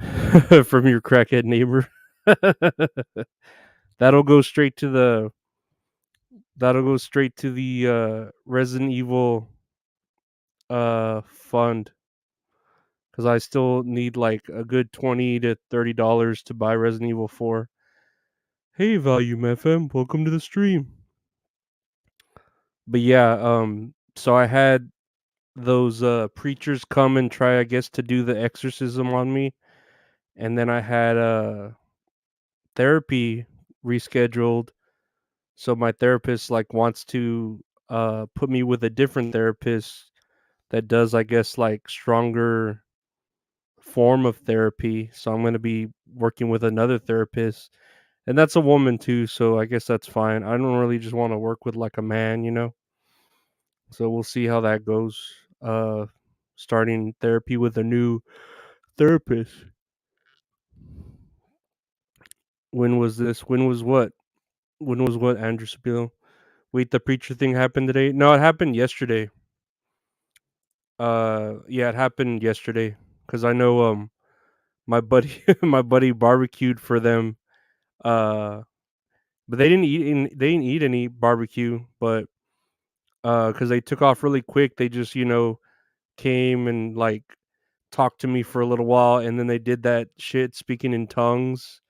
from your crackhead neighbor. That'll go straight to the Resident Evil fund, cuz I still need like a good 20 to $30 to buy Resident Evil 4. Hey Volume FM, welcome to the stream. But yeah, so I had those preachers come and try, I guess, to do the exorcism on me, and then I had therapy rescheduled. So my therapist like wants to put me with a different therapist that does, I guess, like stronger form of therapy. So I'm going to be working with another therapist, and that's a woman too, so I guess that's fine. I don't really just want to work with like a man. So we'll see how that goes. Uh Starting therapy with a new therapist. When was this? When was what? When was what, Andrew Sapilo? Wait, the preacher thing happened today? No, it happened yesterday. Yeah, it happened yesterday. Cause I know my buddy my buddy barbecued for them. Uh but they didn't eat any barbecue, but cuz they took off really quick, they just, came and like talked to me for a little while, and then they did that shit speaking in tongues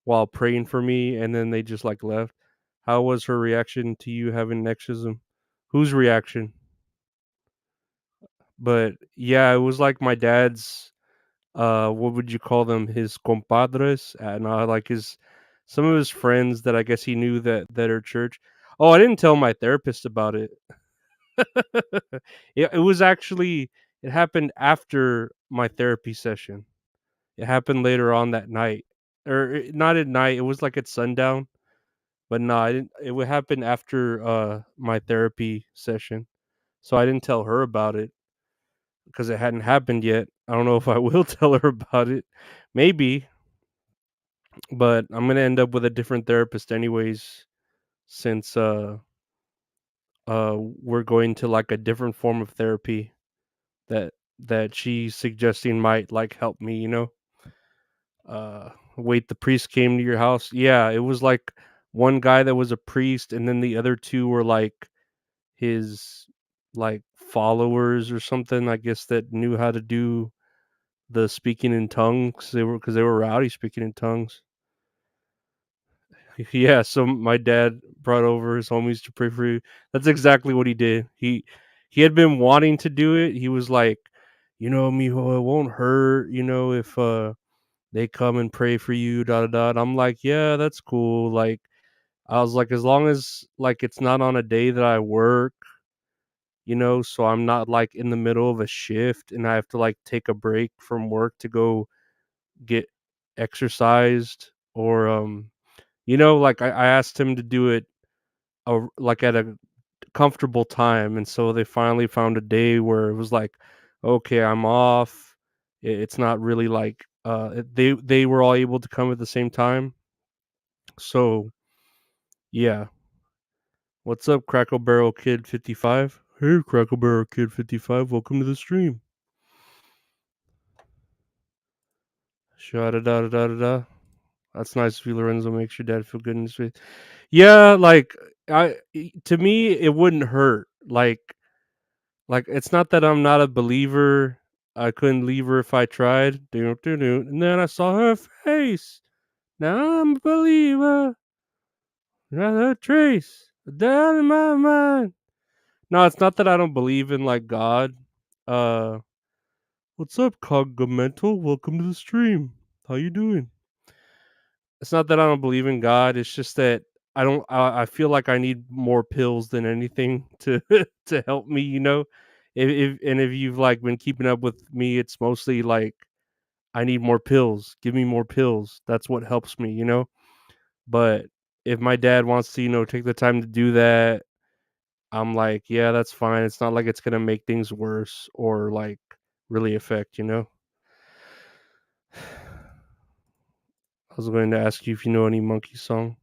while praying for me, and then they just like left. How was her reaction to you having an exorcism? Whose reaction? But yeah, it was like my dad's what would you call them? His compadres, and like his some of his friends that I guess he knew that are church. Oh, I didn't tell my therapist about it. It was actually it happened after my therapy session. It happened later on that night, or not at night. It was like at sundown. But no, I didn't. It would happen after my therapy session, so I didn't tell her about it because it hadn't happened yet. I don't know if I will tell her about it. Maybe, but I'm gonna end up with a different therapist anyways, since we're going to like a different form of therapy that she's suggesting might like help me. Wait, the priest came to your house? Yeah, it was like one guy that was a priest, and then the other two were like his like followers or something, I guess, that knew how to do the speaking in tongues. Because they were rowdy speaking in tongues. Yeah, so my dad brought over his homies to pray for you. That's exactly what he did. He had been wanting to do it. He was like, mijo, it won't hurt, if they come and pray for you, da da da. And I'm like, yeah, that's cool. Like, I was like, as long as like it's not on a day that I work, so I'm not like in the middle of a shift and I have to like take a break from work to go get exercised, or like I asked him to do it like at a comfortable time, and so they finally found a day where it was like, okay, I'm off. It's not really like they were all able to come at the same time. So yeah, what's up, Crackle Barrel Kid 55? Hey, Crackle Barrel Kid 55, welcome to the stream. Sha da da da da da. That's nice of you, Lorenzo. Makes your dad feel good in his face. Yeah, like to me, it wouldn't hurt. Like it's not that I'm not a believer. I couldn't leave her if I tried. And then I saw her face. Now I'm a believer. Not a trace. Down in my mind. No, it's not that I don't believe in like God. Uh, what's up, Cogmental? Welcome to the stream. How you doing? It's not that I don't believe in God. It's just that I don't. I feel like I need more pills than anything to to help me. If you've like been keeping up with me, it's mostly like I need more pills. Give me more pills. That's what helps me. But if my dad wants to, take the time to do that, I'm like, yeah, that's fine. It's not like it's gonna make things worse or like really affect. I was going to ask you if you know any monkey song.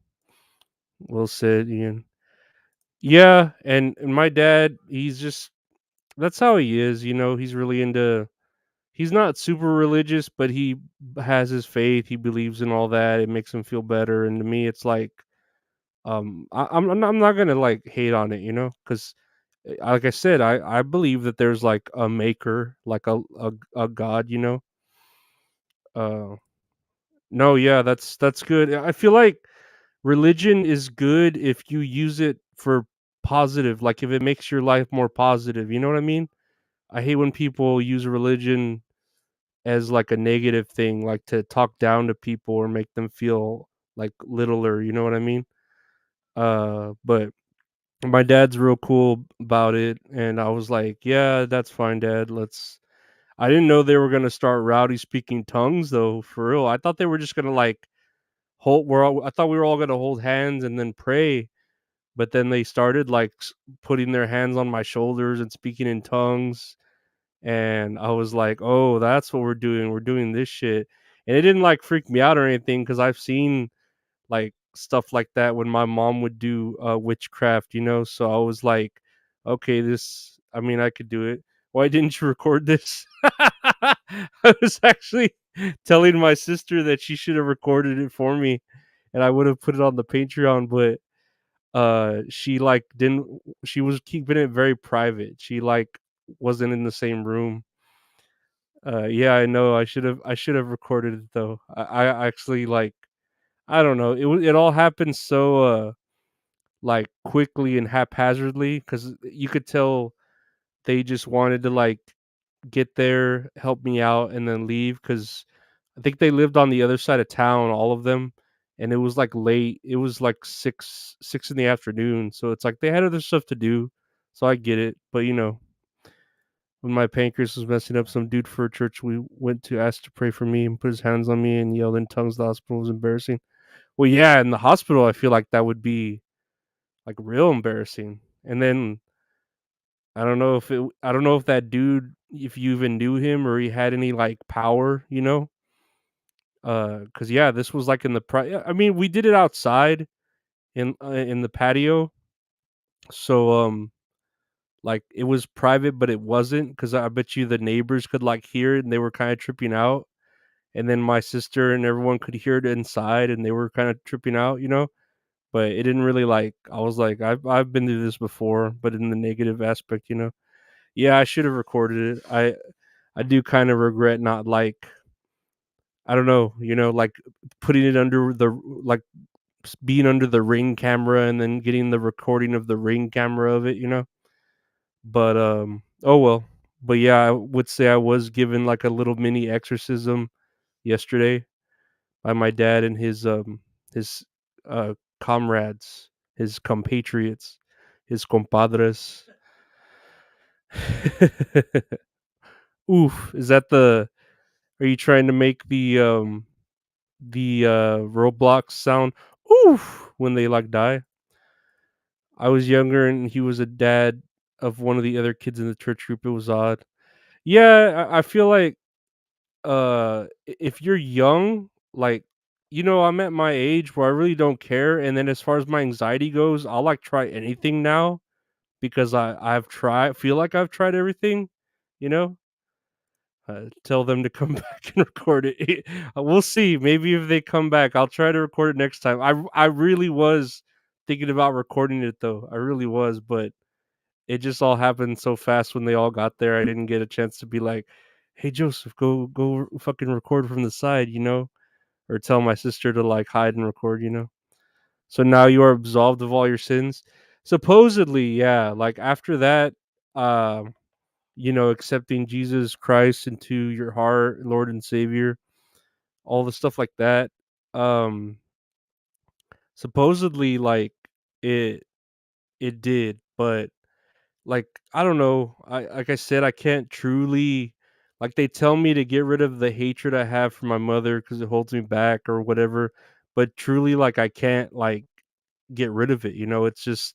Will said, Ian. Yeah, and my dad, he's just that's how he is. He's really into he's not super religious, but he has his faith. He believes in all that. It makes him feel better. And to me, it's like, I'm not gonna like hate on it, because like I said, I believe that there's like a maker, like a God, Uh, no, yeah, that's good. I feel like religion is good if you use it for positive, like if it makes your life more positive. You know what I mean? I hate when people use religion as like a negative thing, like to talk down to people or make them feel like littler. You know what I mean? But my dad's real cool about it, and I was like, "Yeah, that's fine, Dad. Let's." I didn't know they were gonna start rowdy speaking tongues though, for real. I thought they were just gonna like I thought we were all gonna hold hands and then pray, but then they started like putting their hands on my shoulders and speaking in tongues, and I was like, "Oh, that's what we're doing. We're doing this shit." And it didn't like freak me out or anything because I've seen like stuff like that when my mom would do witchcraft, so I was like, okay, this, I mean, I could do it. Why didn't you record this? I was actually telling my sister that she should have recorded it for me and I would have put it on the Patreon, but she like didn't, she was keeping it very private. She like wasn't in the same room. Yeah, I know. I should have recorded it though. I actually like, I don't know. It all happened so like quickly and haphazardly because you could tell they just wanted to like get there, help me out, and then leave because I think they lived on the other side of town, all of them, and it was like late. It was like six in the afternoon, so it's like they had other stuff to do. So I get it, but when my pancreas was messing up, some dude for a church we went to asked to pray for me and put his hands on me and yelled in tongues. The hospital was embarrassing. Well, yeah, in the hospital, I feel like that would be like real embarrassing. And then I don't know if that dude, if you even knew him or he had any like power, cuz yeah, this was like in the I mean, we did it outside in the patio. So like it was private but it wasn't cuz I bet you the neighbors could like hear it and they were kind of tripping out. And then my sister and everyone could hear it inside and they were kind of tripping out. But it didn't really like, I was like, I've been through this before, but in the negative aspect. Yeah, I should have recorded it. I do kind of regret not like, I don't know, like putting it under the like being under the Ring camera and then getting the recording of the Ring camera of it. But oh well. But yeah, I would say I was given like a little mini exorcism yesterday by my dad and his comrades, his compatriots, his compadres. Oof, is that the are you trying to make the Roblox sound oof when they like die? I was younger and he was a dad of one of the other kids in the church group. It was odd. Yeah, I feel like if you're young, like I'm at my age where I really don't care, and then as far as my anxiety goes, I'll like try anything now because I've tried feel like I've tried everything, you know? Tell them to come back and record it. We'll see. Maybe if they come back, I'll try to record it next time. I really was thinking about recording it though. I really was, but it just all happened so fast when they all got there. I didn't get a chance to be like, "Hey Joseph, go fucking record from the side," or tell my sister to like hide and record. So now you are absolved of all your sins. Supposedly, yeah. Like after that, um, accepting Jesus Christ into your heart, Lord and Savior, all the stuff like that. Um, supposedly, like it it did, but like I don't know. I like I said, I can't truly like they tell me to get rid of the hatred I have for my mother because it holds me back or whatever. But truly, like I can't like get rid of it. It's just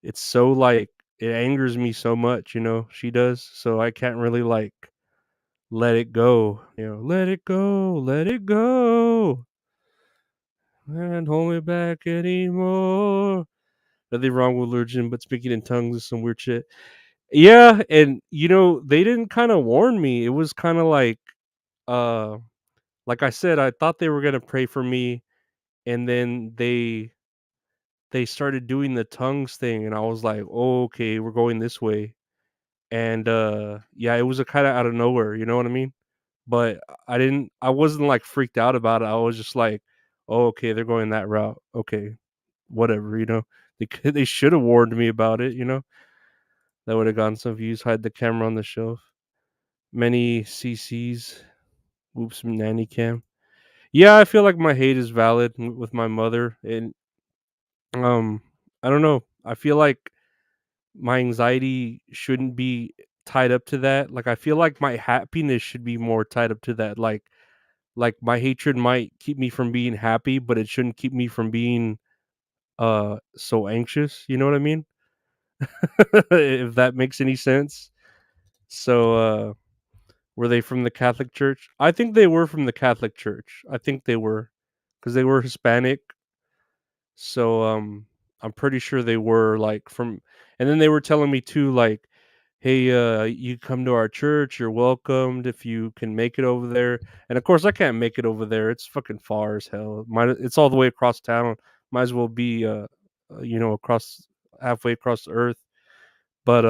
it's so like it angers me so much. She does, so I can't really like let it go. Let it go, let it go, and hold me back anymore. Nothing wrong with religion, but speaking in tongues is some weird shit. Yeah, and they didn't kind of warn me. It was kind of uh like I said, I thought they were gonna pray for me, and then they started doing the tongues thing, and I was like, oh, okay, we're going this way. And yeah, it was a kind of out of nowhere, you know what I mean? But I wasn't like freaked out about it. I was just like, oh, okay, they're going that route. Okay, whatever. They should have warned me about it. That would have gotten some views. Hide the camera on the shelf. Many CCs. Oops, nanny cam. Yeah, I feel like my hate is valid with my mother, and um, I don't know. I feel like my anxiety shouldn't be tied up to that. Like I feel like my happiness should be more tied up to that. Like my hatred might keep me from being happy, but it shouldn't keep me from being so anxious. You know what I mean? If that makes any sense. So were they from the Catholic Church? I think they were from the Catholic Church. I think they were, because they were Hispanic. So I'm pretty sure they were like from, and then they were telling me too, like, hey, you come to our church, you're welcomed if you can make it over there. And of course I can't make it over there. It's fucking far as hell. It's all the way across town. Might as well be across, halfway across the earth. But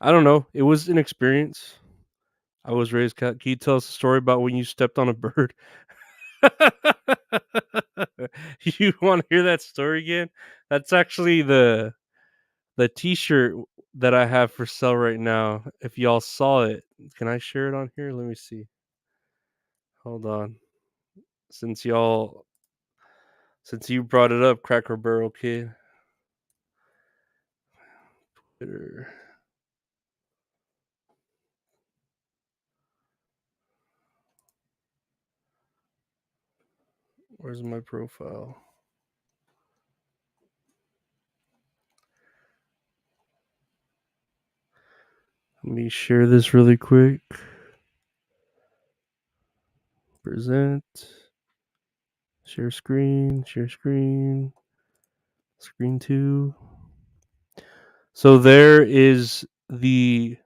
I don't know. It was an experience. I was raised Can you tell us a story about when you stepped on a bird? You want to hear that story again? That's actually the T-shirt that I have for sale right now. If y'all saw it, can I share it on here? Let me see. Hold on. Since y'all, since you brought it up, Cracker Barrel Kid. Twitter. Where's my profile? Let me share this really quick. Present. Share screen. Share screen. Screen two. So there's the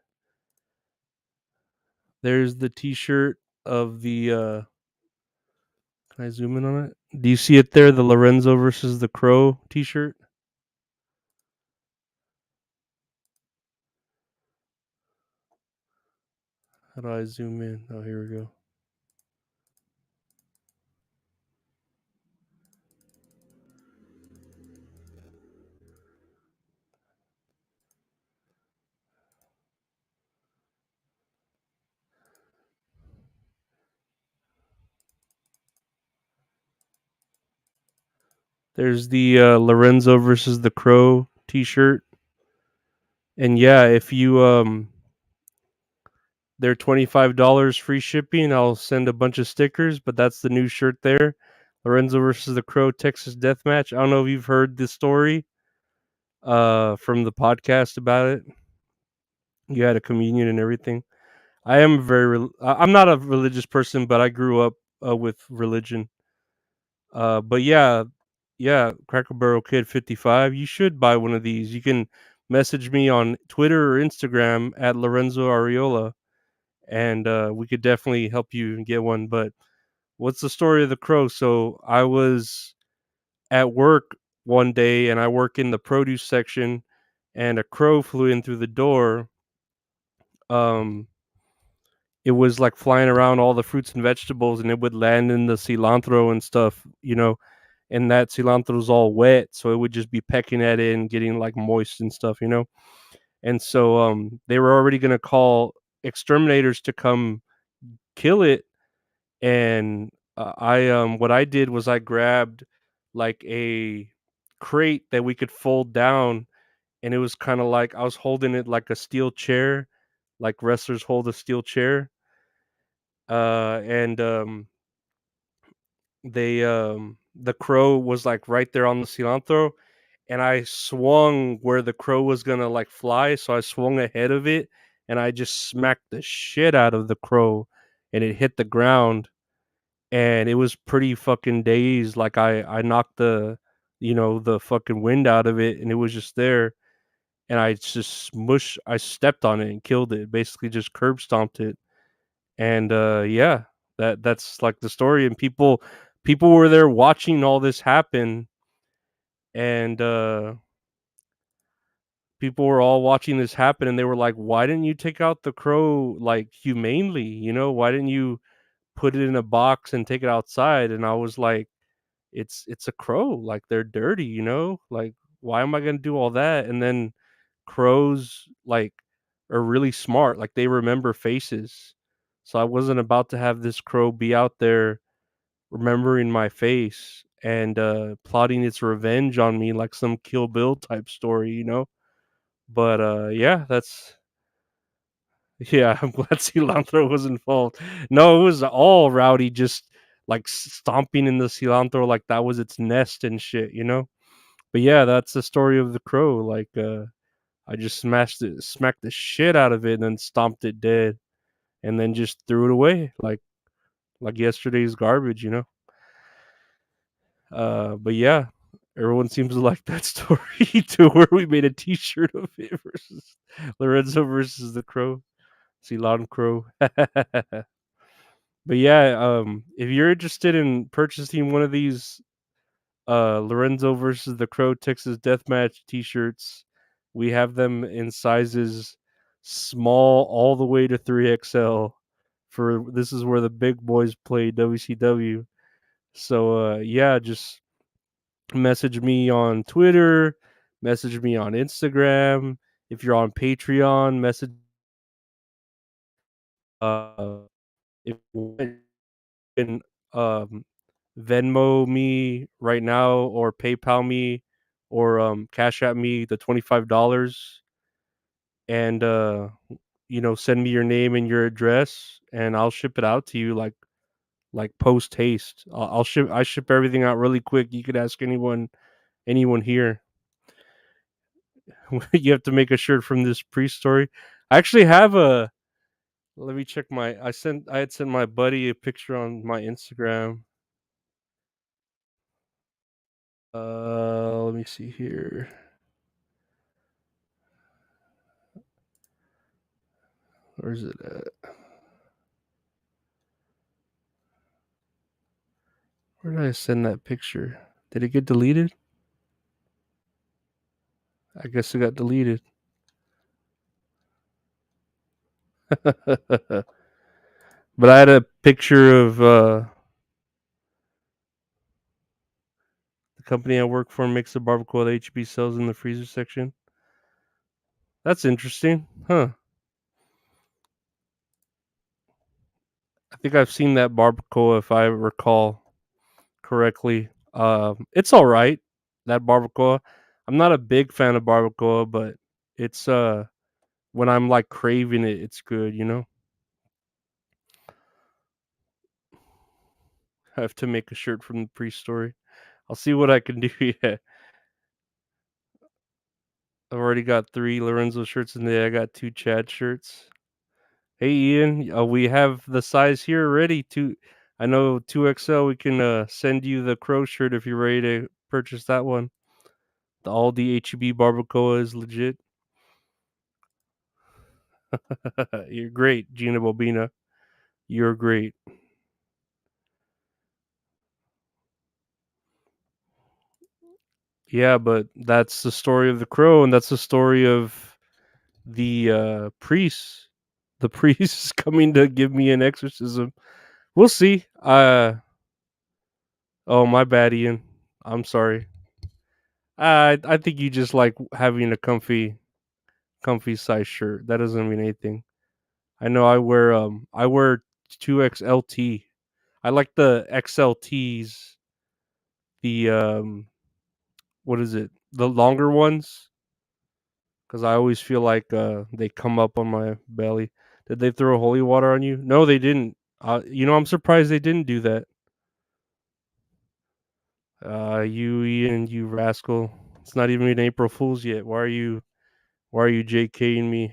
T-shirt of the. Can I zoom in on it? Do you see it there? The Lorenzo versus the Crow T-shirt. How do I zoom in? Oh, here we go. There's the Lorenzo versus the Crow T-shirt, and yeah, if you they're $25 free shipping. I'll send a bunch of stickers, but that's the new shirt there. Lorenzo versus the Crow Texas Death Match. I don't know if you've heard this story from the podcast about it. You had a communion and everything. I'm not a religious person, but I grew up with religion. But yeah, yeah, Cracker Barrel Kid 55. You should buy one of these. You can message me on Twitter or Instagram at Lorenzo Ariola, and we could definitely help you get one. But what's the story of the crow? So I was at work one day, and I work in the produce section, and a crow flew in through the door. Um, it was like flying around all the fruits and vegetables, and it would land in the cilantro and stuff. And that cilantro's all wet, so it would just be pecking at it and getting like moist and stuff. And so they were already gonna call exterminators to come kill it. And I what I did was I grabbed like a crate that we could fold down, and it was kind of like I was holding it like a steel chair, like wrestlers hold a steel chair. And the crow was like right there on the cilantro, and I swung where the crow was gonna like fly, so I swung ahead of it, and I just smacked the shit out of the crow, and it hit the ground, and it was pretty fucking dazed. Like I knocked the fucking wind out of it, and it was just there. and I stepped on it and killed it, basically just curb stomped it. And yeah, that's like the story, and people were there watching all this happen, and people were all watching this happen, and they were like, "Why didn't you take out the crow like humanely? You know, why didn't you put it in a box and take it outside?" And I was like, it's a crow, like they're dirty, you know? Like why am I going to do all that? And then crows like are really smart, like they remember faces. So I wasn't about to have this crow be out there remembering my face and plotting its revenge on me like some Kill Bill type story, you know? But yeah, that's yeah, I'm glad cilantro was involved. No, it was all Rowdy just like stomping in the cilantro like that was its nest and shit, you know? But yeah, that's the story of the crow. Like I just smacked the shit out of it and then stomped it dead and then just threw it away like yesterday's garbage, you know? But yeah, everyone seems to like that story to where we made a t-shirt of it versus Lorenzo versus the crow. Ceylon crow. But yeah, if you're interested in purchasing one of these Lorenzo versus the Crow Texas Deathmatch t-shirts, we have them in sizes small all the way to 3XL. For this is where the big boys play WCW. So yeah, just message me on Twitter, message me on Instagram. If you're on Patreon, message uh if you want, you can Venmo me right now or PayPal me or Cash at me the $25 and send me your name and your address and I'll ship it out to you like post haste. I ship everything out really quick. You could ask anyone here. You have to make a shirt from this pre-story. I actually have a let me check my I had sent my buddy a picture on my Instagram. Let me see here. Where's it at? Where did I send that picture? Did it get deleted? I guess it got deleted. But I had a picture of the company I work for makes the barbacoa that HB sells in the freezer section. That's interesting, huh? I think I've seen that barbacoa if I recall correctly. It's all right. That barbacoa. I'm not a big fan of barbacoa, but it's when I'm like craving it, it's good. You know, I have to make a shirt from the pre-story. I'll see what I can do. Yeah, I've already got 3 Lorenzo shirts in there. I got 2 Chad shirts. Hey Ian, we have the size here ready. I know 2XL. We can send you the crow shirt if you're ready to purchase that one. All the HEB barbacoa is legit. You're great, Gina Bobina. You're great. Yeah, but that's the story of the crow, and that's the story of the priest. The priest is coming to give me an exorcism. We'll see. Oh, my bad, Ian. I'm sorry. I think you just like having a comfy size shirt. That doesn't mean anything. I know I wear 2XLT. I like the XLTs. The what is it? The longer ones cuz I always feel like they come up on my belly. Did they throw holy water on you? No, they didn't. I'm surprised they didn't do that. You Ian, you rascal. It's not even April Fools yet. Why are you JKing me?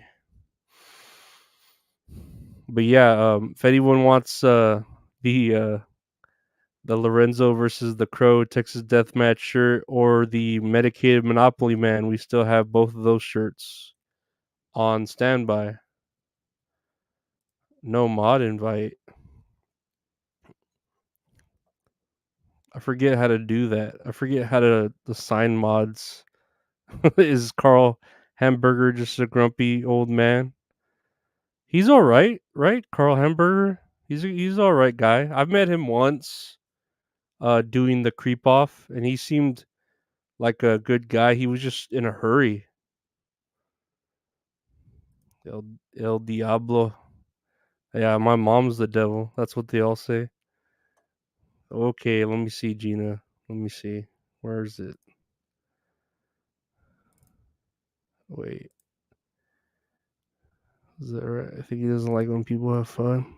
But yeah, if anyone wants the The Lorenzo versus the Crow Texas Deathmatch shirt or the Medicated Monopoly Man. We still have both of those shirts on standby. No mod invite. I forget how to do that. I forget how to assign mods. Is Carl Hamburger just a grumpy old man? He's all right, right? Carl Hamburger. He's all right guy. I've met him once, doing the creep off, and he seemed like a good guy. He was just in a hurry. El, El Diablo. Yeah, my mom's the devil. That's what they all say. Okay, let me see, Gina. Let me see. Where is it? Wait, is that right? I think he doesn't like when people have fun.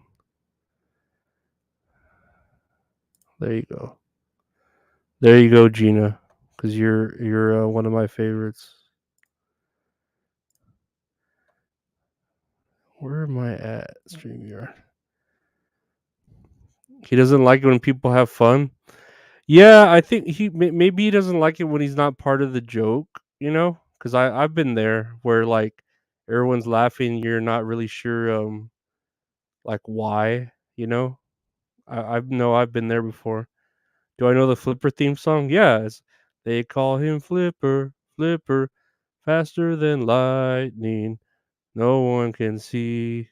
There you go. There you go, Gina. Because you're one of my favorites. Where am I at? StreamYard. He doesn't like it when people have fun. Yeah, I think maybe he doesn't like it when he's not part of the joke. Because I've been there where like everyone's laughing, you're not really sure like why. You know, I've been there before. Do I know the Flipper theme song? Yes. They call him Flipper, Flipper, faster than lightning. No one can see.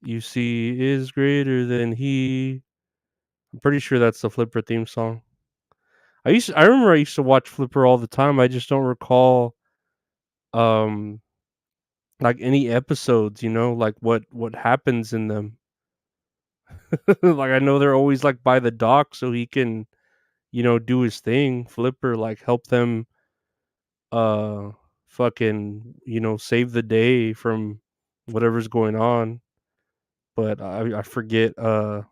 You see is greater than he. I'm pretty sure that's the Flipper theme song. I remember I used to watch Flipper all the time. I just don't recall um like any episodes, like what happens in them. Like I know they're always like by the dock so he can, do his thing. Flipper like help them uh fucking, save the day from whatever's going on. But I forget about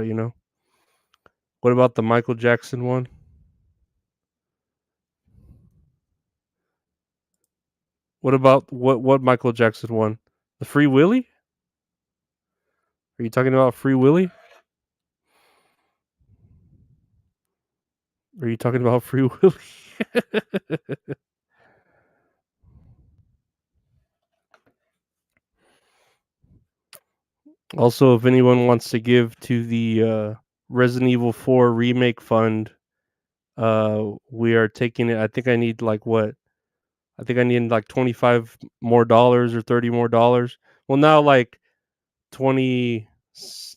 it. What about the Michael Jackson one? What about what Michael Jackson one? The Free Willy? Are you talking about Free Willy? Are you talking about Free Willy? Also, if anyone wants to give to the Resident Evil 4 remake fund, we are taking it. I think I need like what? I think I need like 25 more dollars or 30 more dollars. Well, now like 20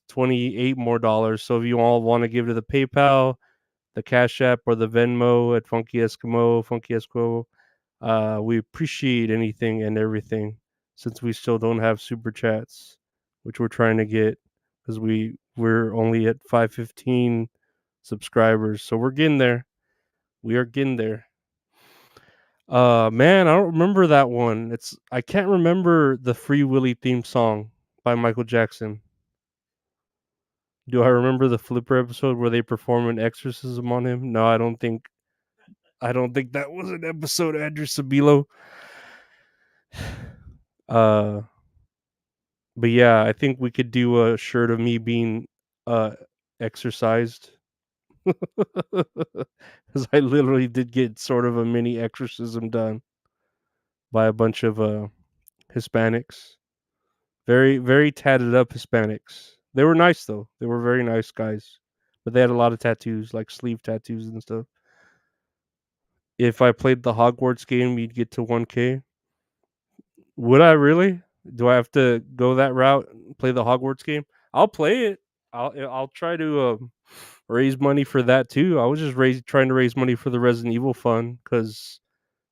28 more dollars. So if you all want to give to the PayPal, the Cash App, or the Venmo at Funky Eskimo, we appreciate anything and everything since we still don't have super chats, which we're trying to get because we're only at 515 subscribers. So we're getting there. We are getting there. Man, I don't remember that one. I can't remember the Free Willy theme song by Michael Jackson. Do I remember the Flipper episode where they perform an exorcism on him? No, I don't think that was an episode, Andrew Sabilo. Uh but yeah, I think we could do a shirt of me being uh exercised. Cuz I literally did get sort of a mini exorcism done by a bunch of Hispanics. Very very tatted up Hispanics. They were nice though. They were very nice guys. But they had a lot of tattoos, like sleeve tattoos and stuff. If I played the Hogwarts game, you'd get to 1K. Would I really? Do I have to go that route and play the Hogwarts game? I'll play it. I'll try to raise money for that too. I was just trying to raise money for the Resident Evil fund because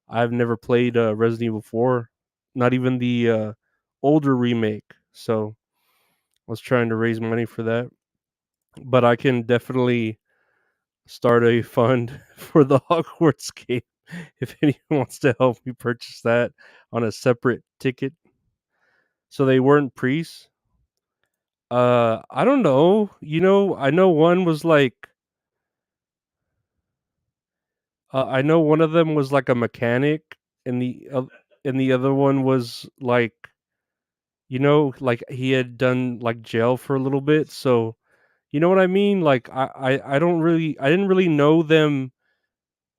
I've never played Resident Evil 4, not even the older remake. So I was trying to raise money for that. But I can definitely start a fund for the Hogwarts game if anyone wants to help me purchase that on a separate ticket. So they weren't priests. I don't know. I know one was like I know one of them was like a mechanic, and the other one was like like he had done like jail for a little bit, so You know what I mean? Like I didn't really know them.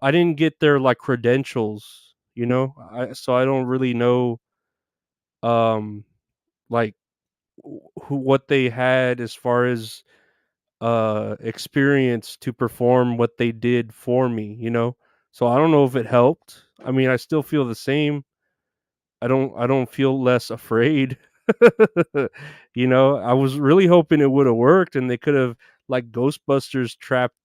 I didn't get their like credentials, you know? So I don't really know um like who what they had as far as experience to perform what they did for me, you know? So I don't know if it helped. I mean, I still feel the same. I don't feel less afraid. You know, I was really hoping it would have worked and they could have like Ghostbusters trapped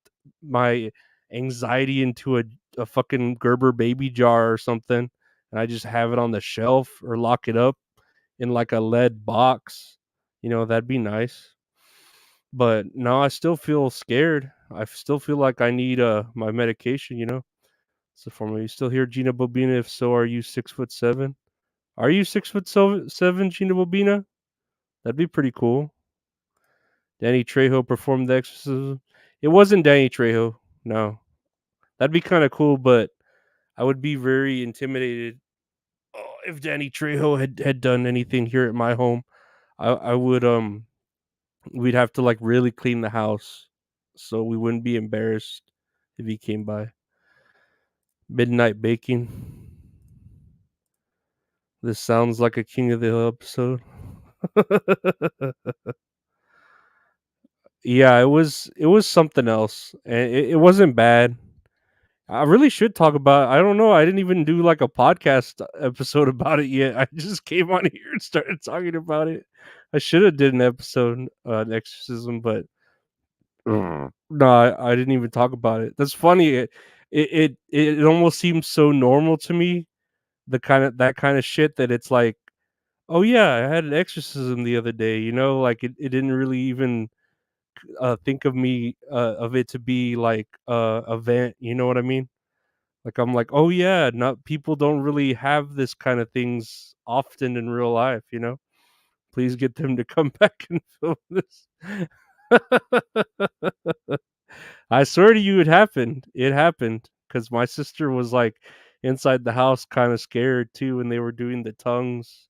my anxiety into a fucking Gerber baby jar or something and I just have it on the shelf or lock it up in like a lead box. You know, that'd be nice. But no, I still feel scared. I still feel like I need my medication, you know. So for me, you still here, Gina Bobina? If so, are you 6'7"? Are you 6'7", Gina Bobina? That'd be pretty cool. Danny Trejo performed the exorcism. It wasn't Danny Trejo. No, that'd be kind of cool, but I would be very intimidated if Danny Trejo had done anything here at my home. I would we'd have to like really clean the house so we wouldn't be embarrassed if he came by. Midnight baking. This sounds like a King of the Hill episode. Yeah, it was something else, and it wasn't bad. I really should talk about. I don't know. I didn't even do like a podcast episode about it yet. I just came on here and started talking about it. I should have did an episode, an exorcism, but no, I didn't even talk about it. That's funny. It almost seems so normal to me. The kind of that kind of shit that it's like, oh yeah, I had an exorcism the other day. You know, like it didn't really even think of me of it to be like event. You know what I mean? Like I'm like, oh yeah, not people don't really have this kind of things often in real life. You know, please get them to come back and film this. I swear to you, it happened. It happened because my sister was like inside the house, kind of scared too, when they were doing the tongues.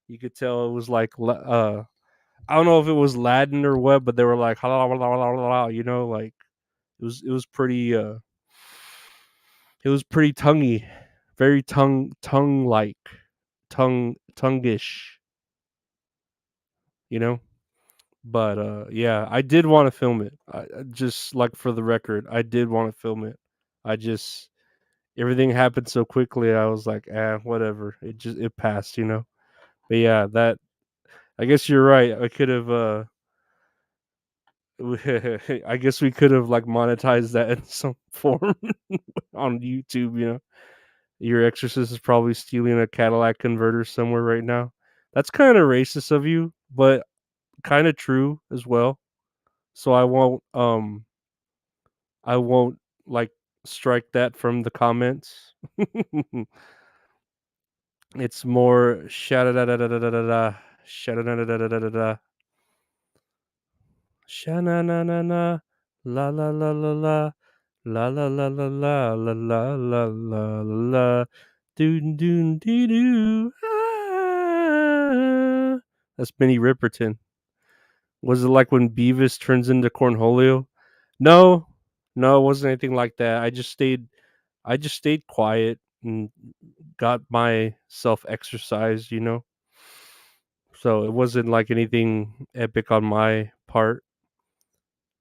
You could tell it was like I don't know if it was Latin or what, but they were like you know, like it was pretty it was pretty tonguey, very tongue like tonguish, you know. But yeah, I did want to film it. Just like for the record, I did want to film it. I just everything happened so quickly. I was like, whatever. It passed, you know. But yeah, that I guess you're right. I could have I guess we could have like monetized that in some form on YouTube, you know. Your exorcist is probably stealing a Cadillac converter somewhere right now. That's kind of racist of you, but kind of true as well. So I won't like strike that from the comments. It's more sha da da da da da da da sha da da da da da da da sha na na na na la la la la la la la la la la la la la la la doon doon doo doo. That's Minnie Riperton. Was it like when Beavis turns into Cornholio? No, no, it wasn't anything like that. I just stayed quiet and got myself exercised, you know. So it wasn't like anything epic on my part.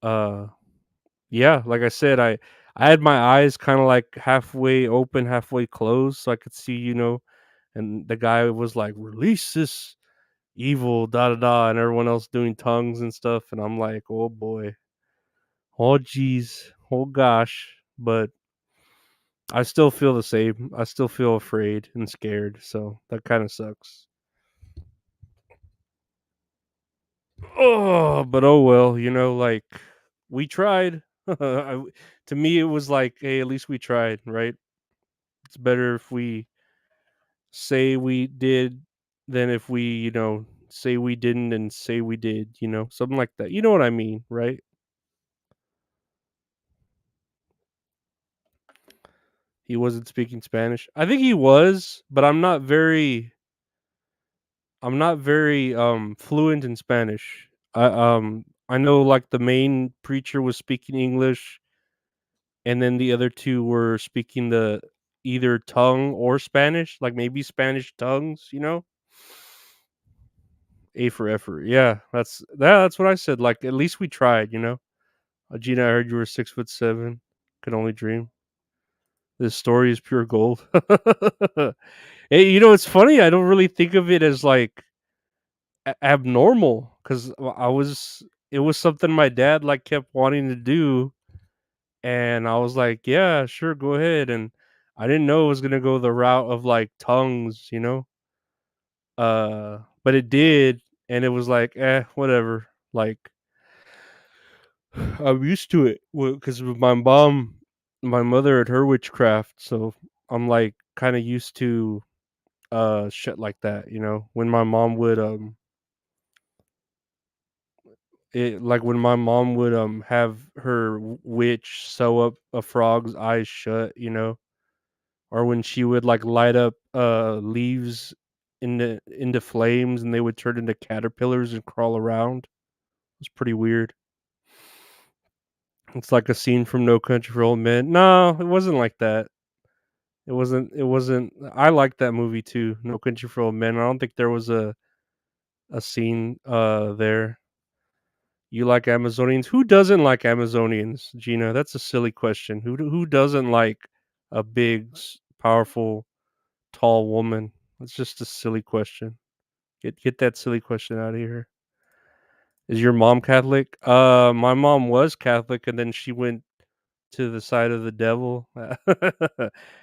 Uh yeah, like I said, I had my eyes kind of like halfway open, halfway closed so I could see, you know, and the guy was like release this evil da da da and everyone else doing tongues and stuff and I'm like, "Oh boy. Oh geez. Oh gosh." But I still feel the same. I still feel afraid and scared, so that kind of sucks. Oh, but oh well, you know, like we tried. To me, it was like, hey, at least we tried, right? It's better if we say we did than if we, you know, say we didn't and say we did, you know, something like that. You know what I mean, right? He wasn't speaking Spanish. I think he was, but I'm not very fluent in Spanish. I know like the main preacher was speaking English, and then the other two were speaking the either tongue or Spanish, like maybe Spanish tongues, you know? A for effort. Yeah, that's what I said. Like at least we tried, you know. Gina, I heard you were 6'7". Could only dream. This story is pure gold. Hey, you know, it's funny. I don't really think of it as like abnormal because I was. It was something my dad like kept wanting to do, and I was like, "Yeah, sure, go ahead." And I didn't know it was gonna go the route of like tongues, you know. But it did, and it was like, whatever. Like I'm used to it because with my mother had her witchcraft, so I'm like kind of used to shit like that, you know. When my mom would when my mom would have her witch sew up a frog's eyes shut, you know, or when she would like light up leaves into flames and they would turn into caterpillars and crawl around. It's pretty weird. It's like a scene from No Country for Old Men. No, it wasn't like that. It wasn't. I liked that movie too, No Country for Old Men. I don't think there was a scene there. You like Amazonians? Who doesn't like Amazonians, Gina? That's a silly question. Who doesn't like a big, powerful, tall woman? That's just a silly question. Get that silly question out of here. Is your mom Catholic? My mom was Catholic, and then she went to the side of the devil.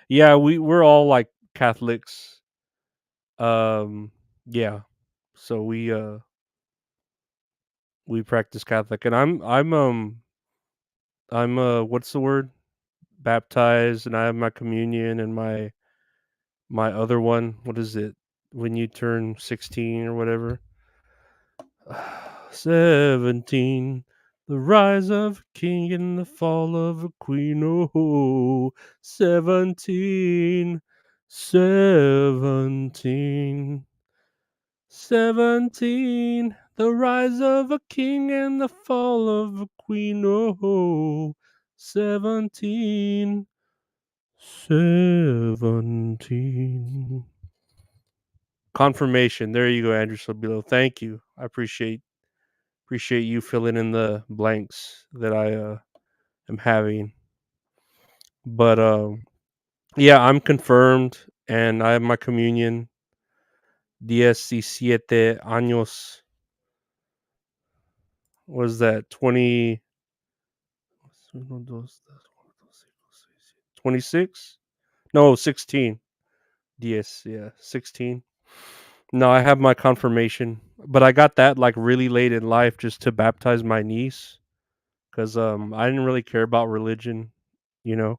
Yeah, we're all like Catholics. Um, yeah. So we practice Catholic, and I'm what's the word? Baptized, and I have my communion and my other one. What is it? When you turn 16 or whatever. 17. The rise of a king and the fall of a queen. Oh, 17. 17. 17. The rise of a king and the fall of a queen. Oh, 17. 17. Confirmation. There you go, Andrew Sobilo. Thank you. I appreciate you filling in the blanks that I am having. But yeah, I'm confirmed and I have my communion. 17 años. Was that 26? No, 16. Yes, yeah, 16. No, I have my confirmation, but I got that like really late in life just to baptize my niece because I didn't really care about religion, you know.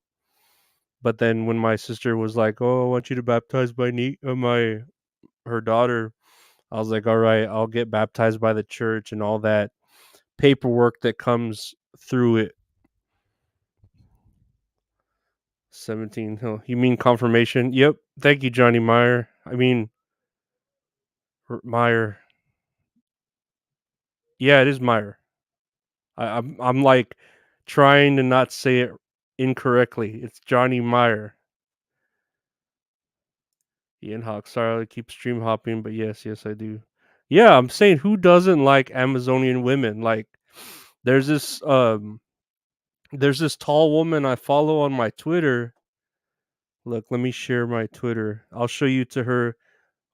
But then when my sister was like, "Oh, I want you to baptize my her daughter," I was like, "All right, I'll get baptized by the church and all that paperwork that comes through it." 17. Oh, you mean confirmation? Yep. Thank you, Johnny Meyer. I mean Meyer. Yeah, it is Meyer. I'm like trying to not say it incorrectly. It's Johnny Meyer. Ian Hawk. Sorry, I keep stream hopping, but yes, I do. Yeah, I'm saying who doesn't like Amazonian women? Like, there's this there's this tall woman I follow on my Twitter. Look, let me share my Twitter. I'll show you to her.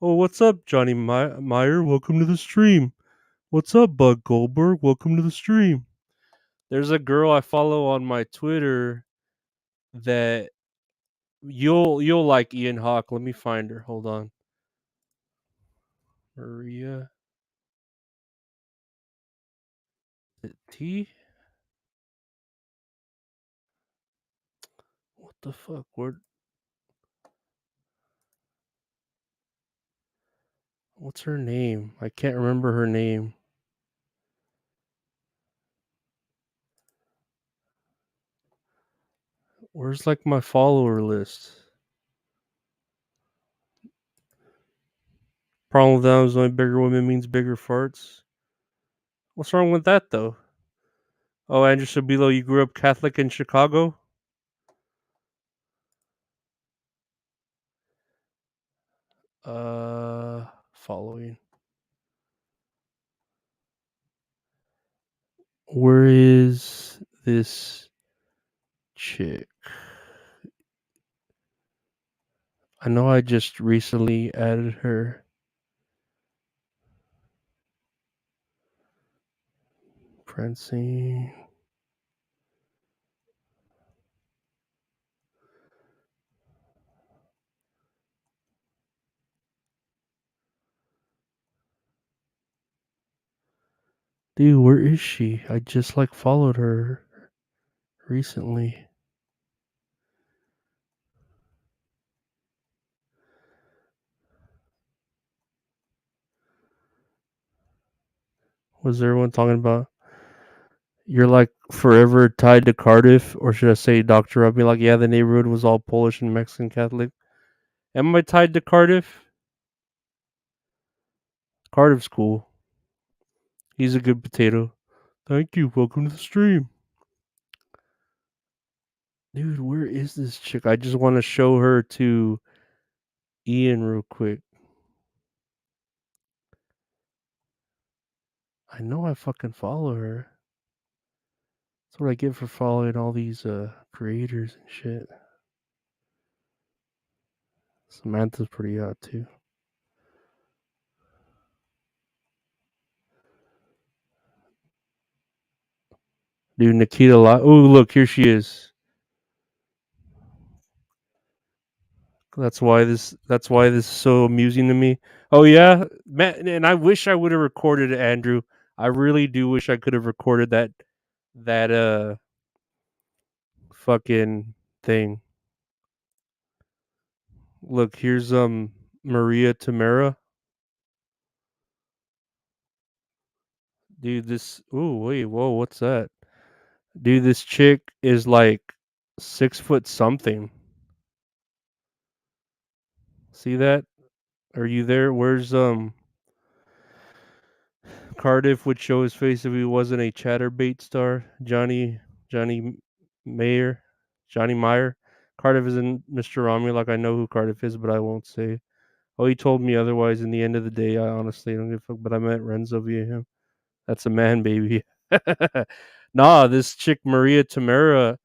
Oh, what's up, Johnny Meyer? Welcome to the stream. What's up, Bug Goldberg? Welcome to the stream. There's a girl I follow on my Twitter that you'll like Ian Hawk. Let me find her. Hold on. Maria T. What the fuck? What's her name? I can't remember her name. Where's like my follower list? Problem with that is only bigger women means bigger farts. What's wrong with that though? Oh, Andrew Sabilo, you grew up Catholic in Chicago? Following. Where is this chick? I know I just recently added her. Francine. Dude, where is she? I just like followed her recently. Was everyone talking about you're like forever tied to Cardiff, or should I say Dr. I'll be like, yeah, the neighborhood was all Polish and Mexican Catholic. Am I tied to Cardiff? Cardiff's cool. He's a good potato. Thank you. Welcome to the stream. Dude, where is this chick? I just want to show her to Ian real quick. I know I fucking follow her. That's what I get for following all these creators and shit. Samantha's pretty hot too. Dude, Nikita Oh, look, here she is. That's why this is so amusing to me. Oh yeah, man, and I wish I would have recorded it, Andrew. I really do wish I could have recorded that fucking thing. Look, here's Maria Tamara. Dude, this ooh wait, whoa, what's that? Dude, this chick is like 6 foot something. See that? Are you there? Where's Cardiff would show his face if he wasn't a chatterbait star. Johnny Mayer, Johnny Meyer. Cardiff isn't Mr. Romney. Like I know who Cardiff is, but I won't say. Oh, he told me otherwise. In the end of the day, I honestly don't give a fuck. But I met Renzo via him. That's a man, baby. Nah, this chick Maria Tamara.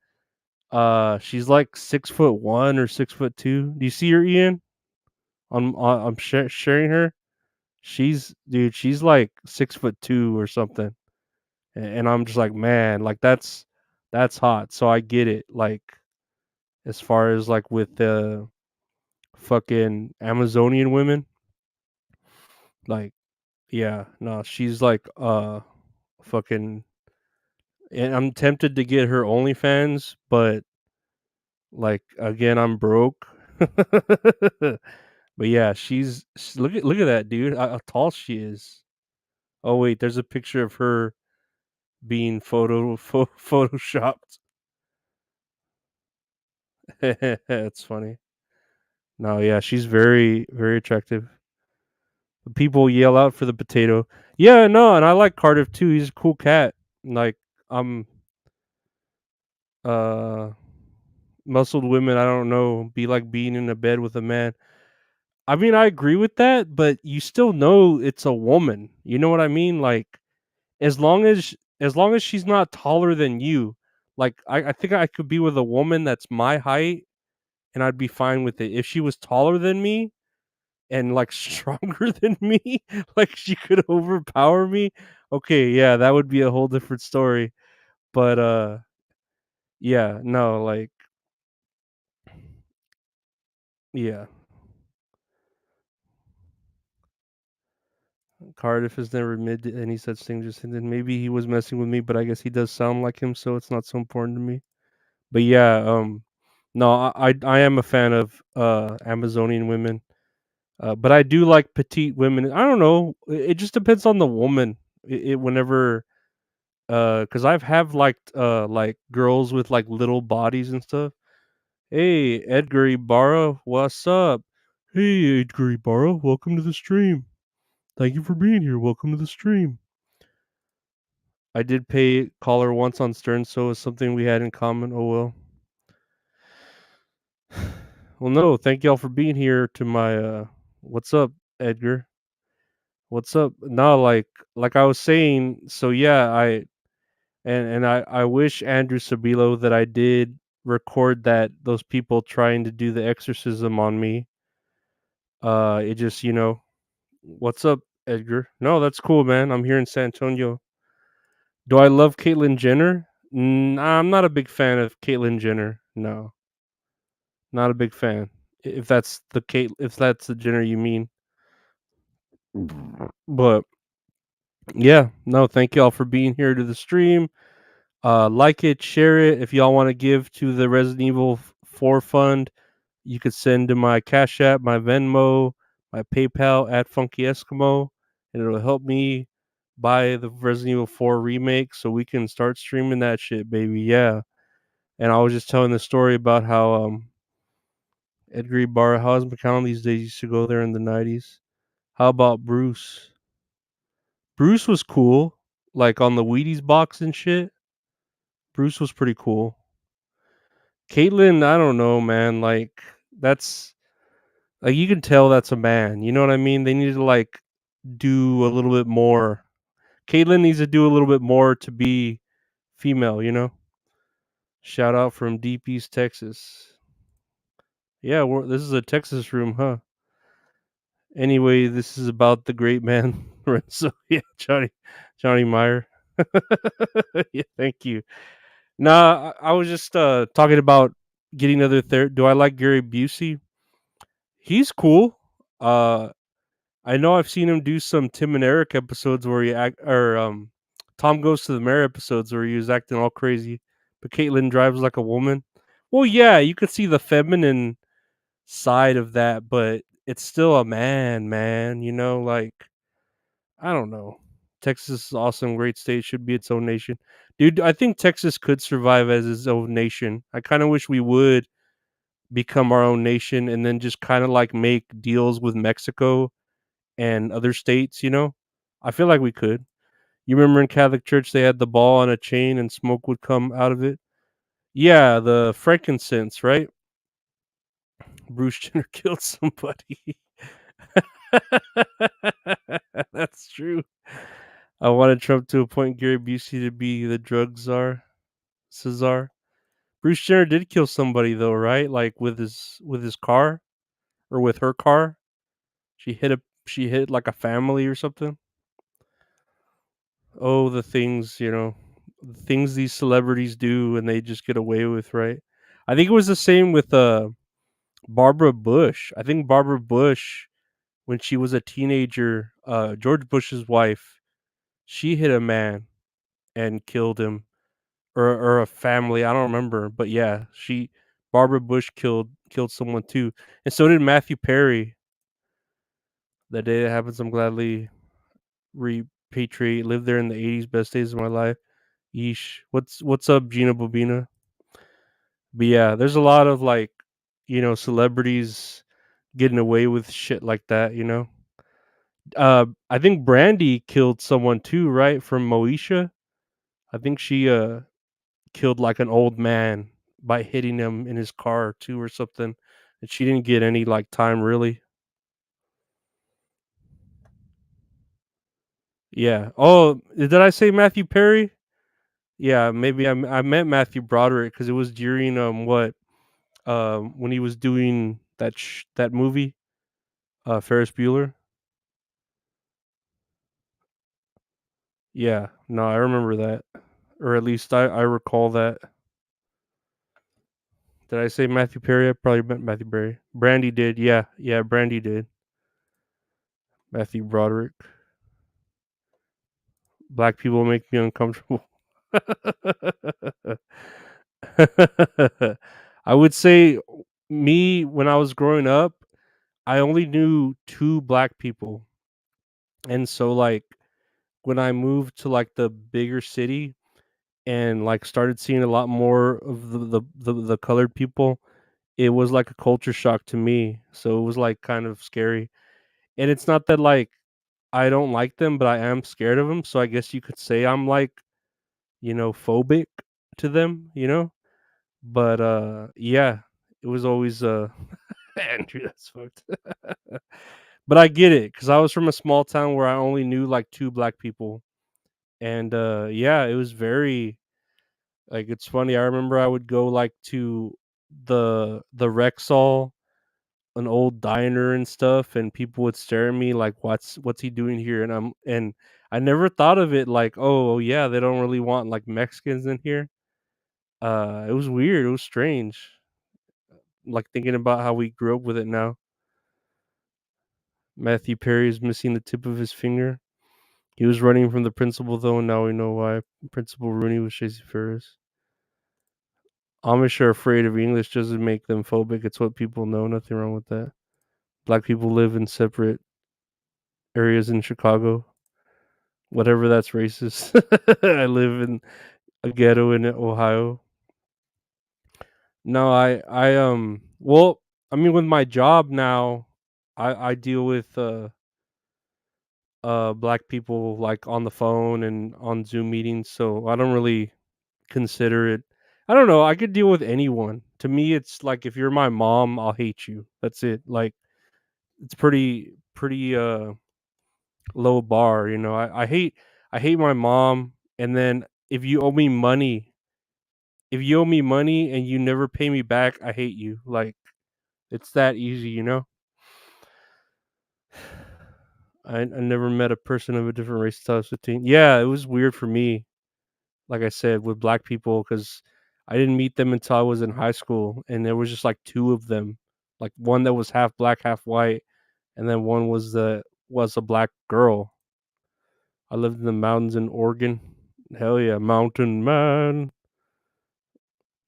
She's like 6'1" or 6'2". Do you see her, Ian? I'm sharing her. She's like 6'2" or something. And I'm just like, man, like that's hot. So I get it. Like as far as like with the fucking Amazonian women, like yeah, no, she's like fucking. And I'm tempted to get her OnlyFans, but like again, I'm broke. But yeah, look at that dude. How tall she is. Oh wait, there's a picture of her being photoshopped. That's funny. No, yeah, she's very, very attractive. People yell out for the potato. Yeah, no, and I like Cardiff too. He's a cool cat. Like, I'm uh muscled women, I don't know, be like being in a bed with a man. I mean, I agree with that, but you still know it's a woman. You know what I mean? Like, as long as she's not taller than you, like I think I could be with a woman that's my height and I'd be fine with it. If she was taller than me, and like stronger than me, like she could overpower me, okay, yeah, that would be a whole different story. But yeah, no, like yeah. Cardiff has never admitted any such thing, just hinted maybe he was messing with me, but I guess he does sound like him, so it's not so important to me. But yeah, no, I am a fan of Amazonian women. But I do like petite women. I don't know. It just depends on the woman. It whenever because I've have like girls with like little bodies and stuff. Hey, Edgar Ibarra, what's up? Hey, Edgar Ibarra, welcome to the stream. Thank you for being here. Welcome to the stream. I did pay call her once on Stern, so it's something we had in common. Oh well. Well, no, thank y'all for being here to my what's up, Edgar? What's up? No, like I was saying, so yeah, I wish Andrew Sabilo that I did record that those people trying to do the exorcism on me. It just, what's up, Edgar? No, that's cool, man. I'm here in San Antonio. Do I love Caitlyn Jenner? I'm not a big fan of Caitlyn Jenner. No, not a big fan. If that's the Jenner you mean. But yeah, no, thank y'all for being here to the stream. Like it, share it. If y'all want to give to the Resident Evil 4 fund, you could send to my Cash App, my Venmo, my PayPal at Funky Eskimo, and it'll help me buy the Resident Evil 4 remake so we can start streaming that shit, baby. Yeah. And I was just telling the story about how Edgar Ibarra, how's McCown these days used to go there in the 90s. How about Bruce? Bruce was cool, like on the Wheaties box and shit. Bruce was pretty cool. Caitlyn, I don't know, man. That's like you can tell that's a man. You know what I mean? They need to do a little bit more. Caitlyn needs to do a little bit more to be female. Shout out from Deep East Texas. Yeah, this is a Texas room, huh? Anyway, this is about the great man Renzo. Yeah, Johnny Meyer. Yeah, thank you. Nah, I was just talking about getting other therapy. Do I like Gary Busey? He's cool. Uh, I know I've seen him do some Tim and Eric episodes where he act, or Tom Goes to the Mayor episodes where he was acting all crazy, but Caitlyn drives like a woman. Well, yeah, you could see the feminine side of that, but it's still a man, man. I don't know. Texas is awesome, great state, should be its own nation. Dude, I think Texas could survive as its own nation. I kind of wish we would become our own nation and then just kind of like make deals with Mexico and other states. I feel like we could. You remember in Catholic Church they had the ball on a chain and smoke would come out of it? Yeah, the frankincense, right? Bruce Jenner killed somebody. That's true. I wanted Trump to appoint Gary Busey to be the drug czar, Cesar. Bruce Jenner did kill somebody though, right? Like with his car or with her car. She hit like a family or something. Oh, the things these celebrities do and they just get away with, right? I think it was the same with Barbara Bush. I think Barbara Bush, when she was a teenager, George Bush's wife, she hit a man and killed him, or a family. I don't remember, but yeah, she Barbara Bush killed someone too, and so did Matthew Perry. The day that happens, I'm gladly repatriate. Lived there in the '80s, best days of my life. Yeesh. What's up, Gina Bobina? But yeah, there's a lot of celebrities getting away with shit like that. I think Brandy killed someone too, right? From Moesha. I think she killed like an old man by hitting him in his car too or something. And she didn't get any like time really. Yeah. Oh, did I say Matthew Perry? Yeah, maybe I meant Matthew Broderick because it was during what when he was doing that movie Ferris Bueller. Yeah, no, I remember that, or at least I recall that. Did I say Matthew Perry? I probably meant Matthew Perry. Brandy did, yeah, yeah, Brandy did. Matthew Broderick. Black people make me uncomfortable. I would say me when I was growing up, I only knew two black people, and so when I moved to the bigger city and started seeing a lot more of the colored people, it was like a culture shock to me. So it was kind of scary. And it's not that I don't like them, but I am scared of them. So I guess you could say I'm phobic to them, But yeah, it was always Andrew, that's fucked. But I get it because I was from a small town where I only knew like two black people. And yeah, it was very like it's funny. I remember I would go like to the Rexall, an old diner and stuff, and people would stare at me like, "What's he doing here?" And I never thought of it like, "Oh yeah, they don't really want like Mexicans in here." It was weird. It was strange. Like thinking about how we grew up with it now. Matthew Perry is missing the tip of his finger. He was running from the principal though, and now we know why. Principal Rooney was Stacey Ferris. Amish are afraid of English doesn't make them phobic. It's what people know. Nothing wrong with that. Black people live in separate areas in Chicago. Whatever that's racist. I live in a ghetto in Ohio. No, well, I mean with my job now, I deal with black people like on the phone and on Zoom meetings, so I don't really consider it. I don't know, I could deal with anyone. To me it's like if you're my mom, I'll hate you. That's it. Like it's pretty low bar, I hate my mom, and then if you owe me money and you never pay me back, I hate you. Like it's that easy. I never met a person of a different race until I was 15. Yeah, it was weird for me, like I said, with black people because I didn't meet them until I was in high school, and there was just like two of them, like one that was half black, half white, and then one was a black girl. I lived in the mountains in Oregon. Hell yeah, mountain man.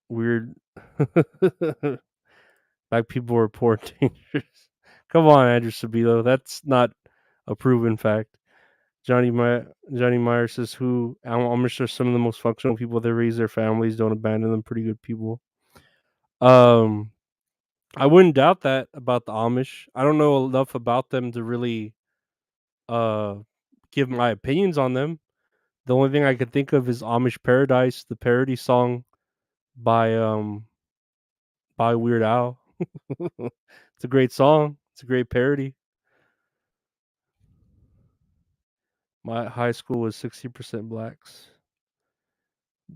Weird. Black people were poor and dangerous. Come on, Andrew Sabilo. That's not a proven fact. Johnny Meyer says, "Who Amish are some of the most functional people. They raise their families, don't abandon them. Pretty good people." Um, I wouldn't doubt that about the Amish. I don't know enough about them to really uh give my opinions on them. The only thing I could think of is Amish Paradise, the parody song by Weird Al. It's a great song. It's a great parody. My high school was 60% blacks.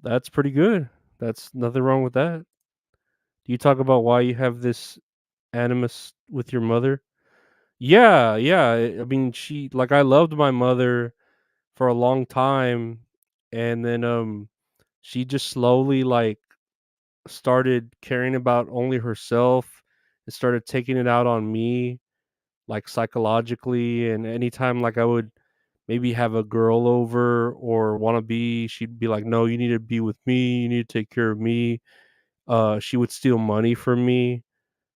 That's pretty good. That's nothing wrong with that. Do you talk about why you have this animus with your mother? Yeah, yeah. I mean, I loved my mother for a long time, and then she just slowly like started caring about only herself and started taking it out on me, like psychologically. And anytime like I would maybe have a girl over or want to be, she'd be like, "No, you need to be with me. You need to take care of me." She would steal money from me.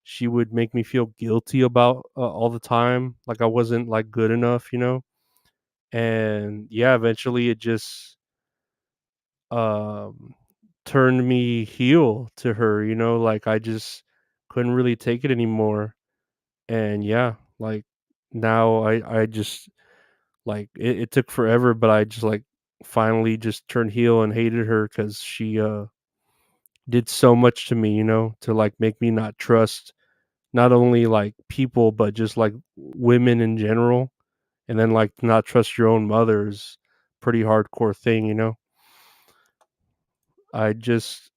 She would make me feel guilty about all the time, like I wasn't like good enough. And yeah, eventually it just um turned me heel to her. Like I just couldn't really take it anymore. And yeah, like now I just like it took forever, but I just like finally just turned heel and hated her because she did so much to me, to like make me not trust not only like people but just like women in general, and then like not trust your own mother's pretty hardcore thing. I just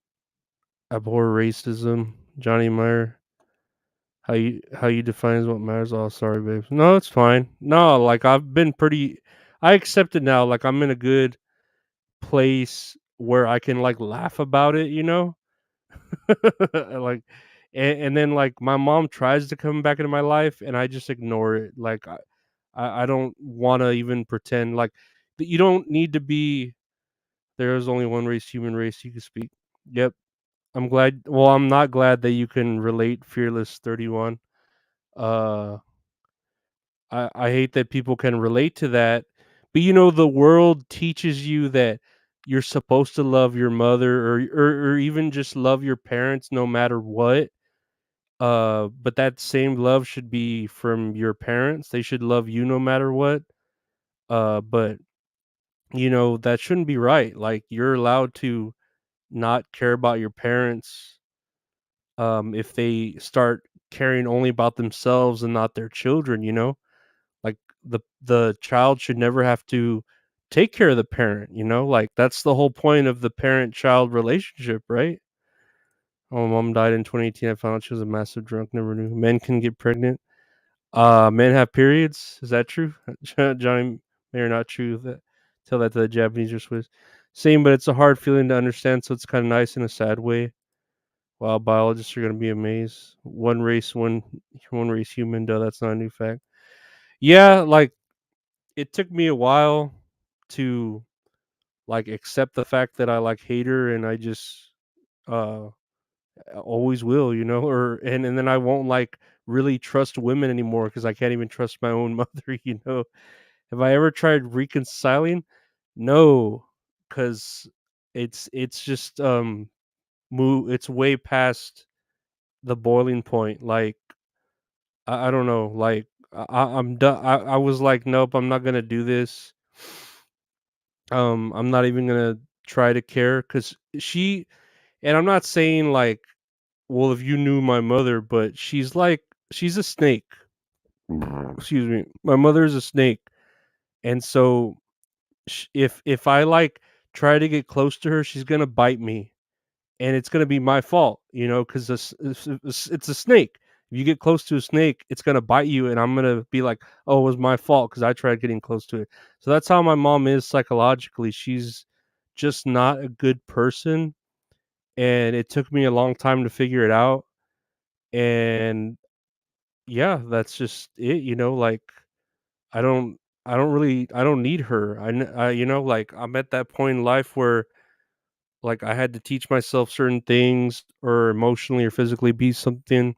abhor racism. Johnny Meyer, how you define what matters. Oh, sorry, babe. No, it's fine. No, like I accept it now. Like I'm in a good place where I can like laugh about it. Like, and then like my mom tries to come back into my life, and I just ignore it. Like I don't want to even pretend like that. You don't need to be. There is only one race, human race. You can speak. Yep. I'm glad. Well, I'm not glad that you can relate, Fearless 31. Uh, I hate that people can relate to that, but the world teaches you that you're supposed to love your mother or even just love your parents no matter what. But that same love should be from your parents. They should love you no matter what. But that shouldn't be right. Like, you're allowed to not care about your parents, if they start caring only about themselves and not their children, you know? Like, the child should never have to take care of the parent, like, that's the whole point of the parent-child relationship, right? Oh, my mom died in 2018. I found out she was a massive drunk, never knew. Men can get pregnant. Men have periods. Is that true? Johnny may or not true. Tell that to the Japanese or Swiss. Same, but it's a hard feeling to understand, so it's kind of nice in a sad way. Wow, biologists are gonna be amazed. One race human. Duh, that's not a new fact. Yeah, like, it took me a while to like accept the fact that I like hate her, and I just uh always will, or and then I won't like really trust women anymore because I can't even trust my own mother. Have I ever tried reconciling? No, because it's just it's way past the boiling point. Like, I don't know, like, I'm done. I was like, nope, I'm not gonna do this. I'm not even gonna try to care because and I'm not saying like, well, if you knew my mother, but she's a snake. Excuse me. My mother is a snake, and so if I like try to get close to her, she's gonna bite me, and it's gonna be my fault, because it's a snake. If you get close to a snake, it's gonna bite you, and I'm gonna be like, "Oh, it was my fault because I tried getting close to it." So that's how my mom is psychologically. She's just not a good person, and it took me a long time to figure it out. And yeah, that's just it. Like, I don't, I don't need her. Like, I'm at that point in life where like I had to teach myself certain things or emotionally or physically be something,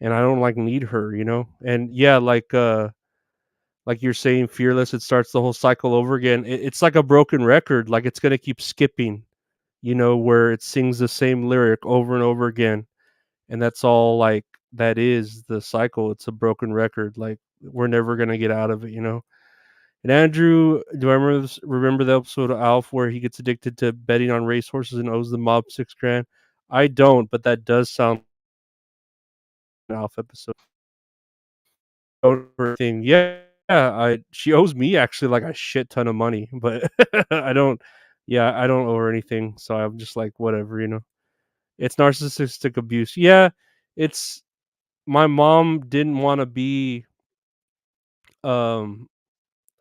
and I don't like need her. And yeah, like you're saying, fearless, it starts the whole cycle over again. It's like a broken record, like it's gonna keep skipping, where it sings the same lyric over and over again. And that's all, like, that is the cycle. It's a broken record. Like, we're never gonna get out of it. And Andrew, do I remember the episode of Alf where he gets addicted to betting on racehorses and owes the mob 6 grand? I don't, but that does sound like an Alf episode. Thing, yeah. I She owes me actually like a shit ton of money, but I don't. Yeah, I don't owe her anything, so I'm just like, whatever. It's narcissistic abuse. Yeah, it's my mom didn't want to be um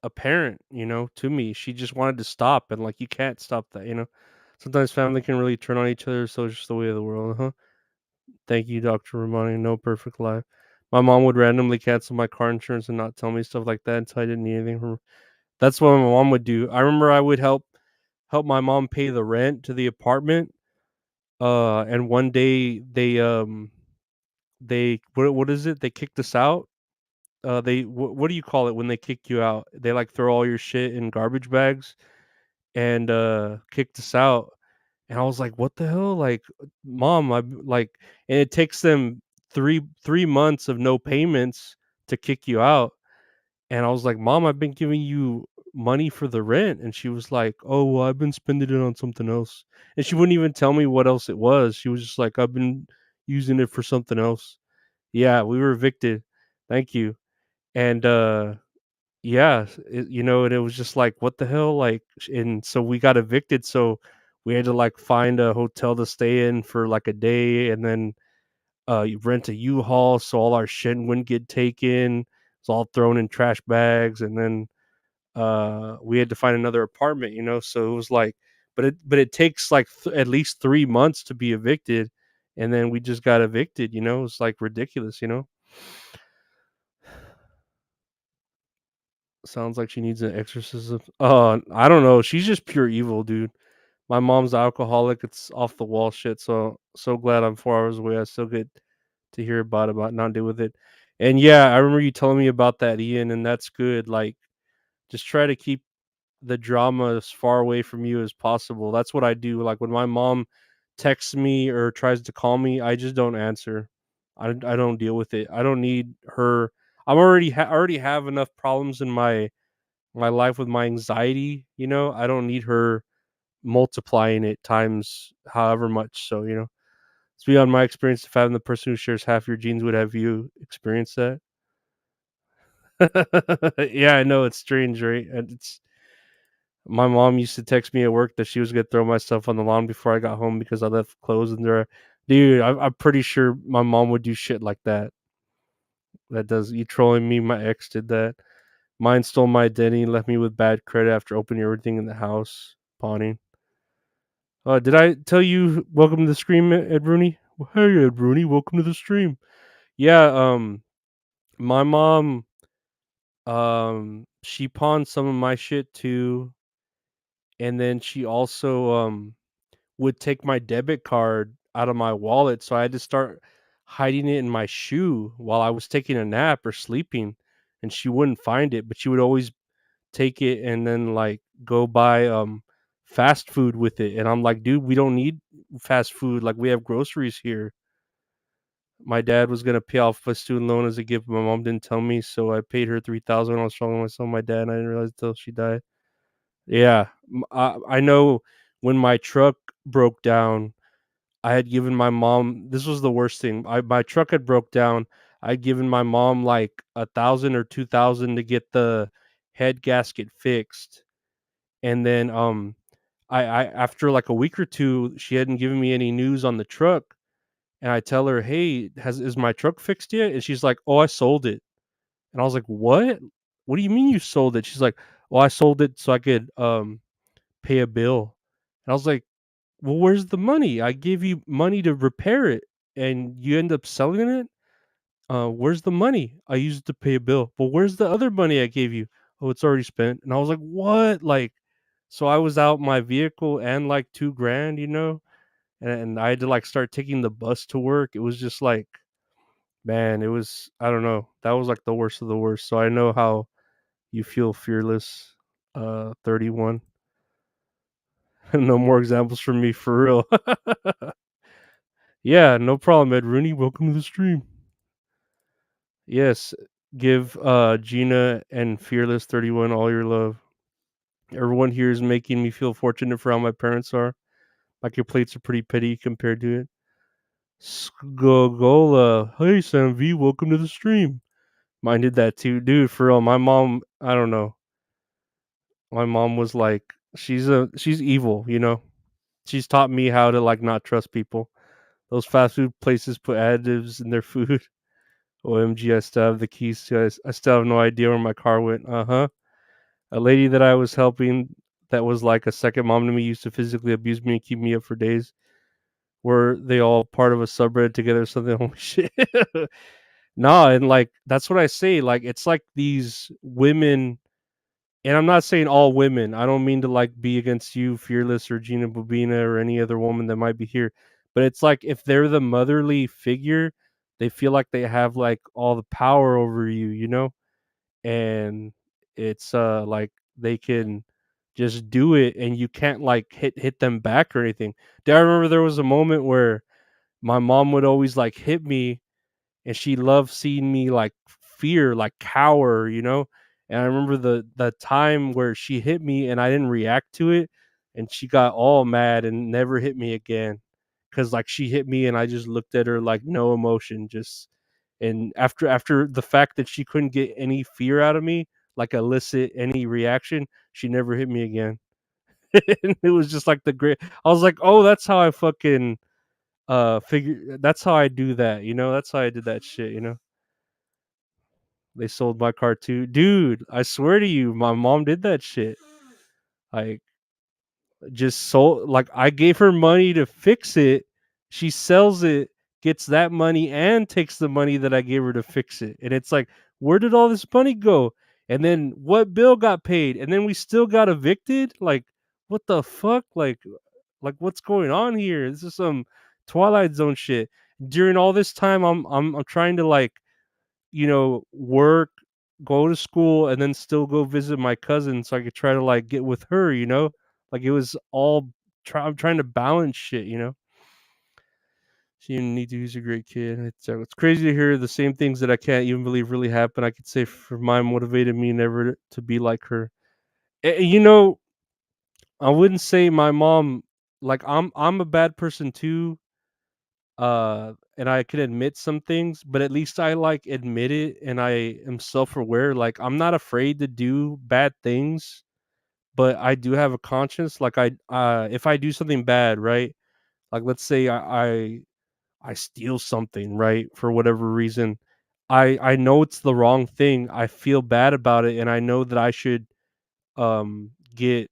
a parent, to me. She just wanted to stop, and like, you can't stop that. Sometimes family can really turn on each other, so it's just the way of the world, huh? Thank you, Dr. Romani. No perfect life. My mom would randomly cancel my car insurance and not tell me stuff like that until I didn't need anything from. That's what my mom would do. I remember I would help my mom pay the rent to the apartment. And one day they what is it? They kicked us out. What do you call it when they kick you out? They like throw all your shit in garbage bags and kicked us out. And I was like, "What the hell?" Like, "Mom, I like," and it takes them 3 months of no payments to kick you out. And I was like, "Mom, I've been giving you money for the rent." And she was like, "Oh, well, I've been spending it on something else." And she wouldn't even tell me what else it was. She was just like, "I've been using it for something else." Yeah, we were evicted. Thank you. And yeah, and it was just like, what the hell? Like, and so we got evicted, so we had to like find a hotel to stay in for like a day, and then you rent a U-Haul so all our shit wouldn't get taken. It's all thrown in trash bags, and then we had to find another apartment. So it was like, but it takes like at least 3 months to be evicted, and then we just got evicted. It's like ridiculous. Sounds like she needs an exorcism. I don't know. She's just pure evil, dude. My mom's alcoholic. It's off the wall shit. So glad I'm 4 hours away. I still get to hear about not deal with it. And yeah, I remember you telling me about that, Ian, and that's good. Like, just try to keep the drama as far away from you as possible. That's what I do. Like, when my mom texts me or tries to call me, I just don't answer. I don't deal with it. I don't need her. I already have enough problems in my my life with my anxiety, you know? I don't need her multiplying it times however much. So, you know, it's beyond my experience if having the person who shares half your genes would have you experience that. Yeah, I know it's strange, right? And it's my mom used to text me at work that she was gonna throw my stuff on the lawn before I got home because I left clothes in there. Dude, I'm pretty sure my mom would do shit like that. That does you trolling me? My ex did that. Mine stole my identity, left me with bad credit after opening everything in the house. Pawning. Did I tell you welcome to the stream, Ed Rooney? Well, hey, Ed Rooney, welcome to the stream. Yeah, my mom, she pawned some of my shit too, and then she also would take my debit card out of my wallet, so I had to start hiding it in my shoe while I was taking a nap or sleeping, and she wouldn't find it, but she would always take it and then like go buy fast food with it. And I'm like, dude, we don't need fast food. Like we have groceries here. My dad was gonna pay off a student loan as a gift. My mom didn't tell me, so I paid her 3,000 when I was talking to my dad, and I didn't realize until she died. Yeah, I know when my truck broke down, I had given my mom. This was the worst thing. My truck had broke down. I'd given my mom like 1,000 or 2,000 to get the head gasket fixed, and then I after like a week or two, she hadn't given me any news on the truck, and I tell her, "Hey, has is my truck fixed yet?" And she's like, "Oh, I sold it." And I was like, "What? What do you mean you sold it?" She's like, "Oh, I sold it so I could pay a bill." And I was like, "Well, where's the money? I gave you money to repair it, and you end up selling it. Where's the money? I used it to pay a bill. But where's the other money I gave you? Oh, it's already spent." And I was like, "What?" Like, so I was out my vehicle and like 2 grand, you know, and I had to like start taking the bus to work. It was just like, man, it was I don't know. That was like the worst of the worst. So I know how you feel, fearless. 31. No more examples from me for real. Yeah, no problem, Ed Rooney. Welcome to the stream. Yes, give Gina and Fearless 31 all your love. Everyone here is making me feel fortunate for how my parents are. Like your plates are pretty petty compared to it. Skogola. Hey Sam V, welcome to the stream. Mine did that too. Dude, for real, my mom, I don't know. My mom was like she's evil, you know. She's taught me how to like not trust people. Those fast food places put additives in their food. OMG, I still have the keys to it. I still have no idea where my car went. Uh-huh. A lady that I was helping that was like a second mom to me used to physically abuse me and keep me up for days. Were they all part of a subreddit together or something? Holy shit. Nah, and like that's what I say. Like it's like these women, and I'm not saying all women. I don't mean to like be against you, Fearless or Gina Bobina or any other woman that might be here. But it's like if they're the motherly figure, they feel like they have like all the power over you, you know? And it's like they can just do it and you can't like hit them back or anything. Do I remember there was a moment where my mom would always like hit me and she loved seeing me like fear, like cower, you know. And I remember the time where she hit me and I didn't react to it, and she got all mad and never hit me again, because like she hit me and I just looked at her like no emotion, just and after the fact that she couldn't get any fear out of me, like elicit any reaction, she never hit me again. And it was just like the great. I was like, oh, that's how I fucking figure. That's how I do that, you know. That's how I did that shit, you know. They sold my car too. Dude, I swear to you, my mom did that shit. Like, just sold, like, I gave her money to fix it. She sells it, gets that money, and takes the money that I gave her to fix it. And it's like, where did all this money go? And then what bill got paid? And then we still got evicted? Like, what the fuck? Like what's going on here? This is some Twilight Zone shit. During all this time, I'm trying to like work, go to school, and then still go visit my cousin so I could try to like get with her, you know? Like it was all I'm trying to balance shit, you know? She didn't need to. He's a great kid. It's crazy to hear the same things that I can't even believe really happened. I could say for mine motivated me never to be like her. You know, I wouldn't say my mom, like, I'm a bad person too, and I can admit some things, but at least I, like, admit it and I am self-aware, like, I'm not afraid to do bad things, but I do have a conscience, like, if I do something bad, right? Like, let's say I steal something, right, for whatever reason. I know it's the wrong thing. I feel bad about it, and I know that I should get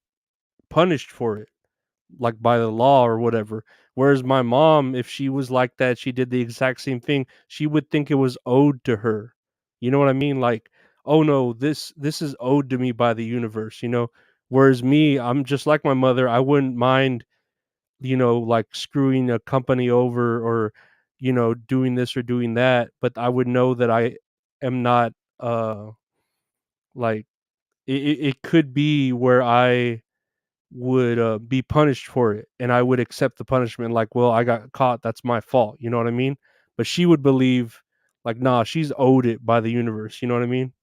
punished for it, like by the law or whatever. Whereas my mom, if she was like that, she did the exact same thing. She would think it was owed to her. You know what I mean? Like, oh no, this is owed to me by the universe. You know. Whereas me, I'm just like my mother. I wouldn't mind, like screwing a company over or, doing this or doing that, but I would know that I am not like it could be where I would be punished for it and I would accept the punishment like, well, I got caught, that's my fault, you know what I mean? But she would believe like, nah, she's owed it by the universe, you know what I mean?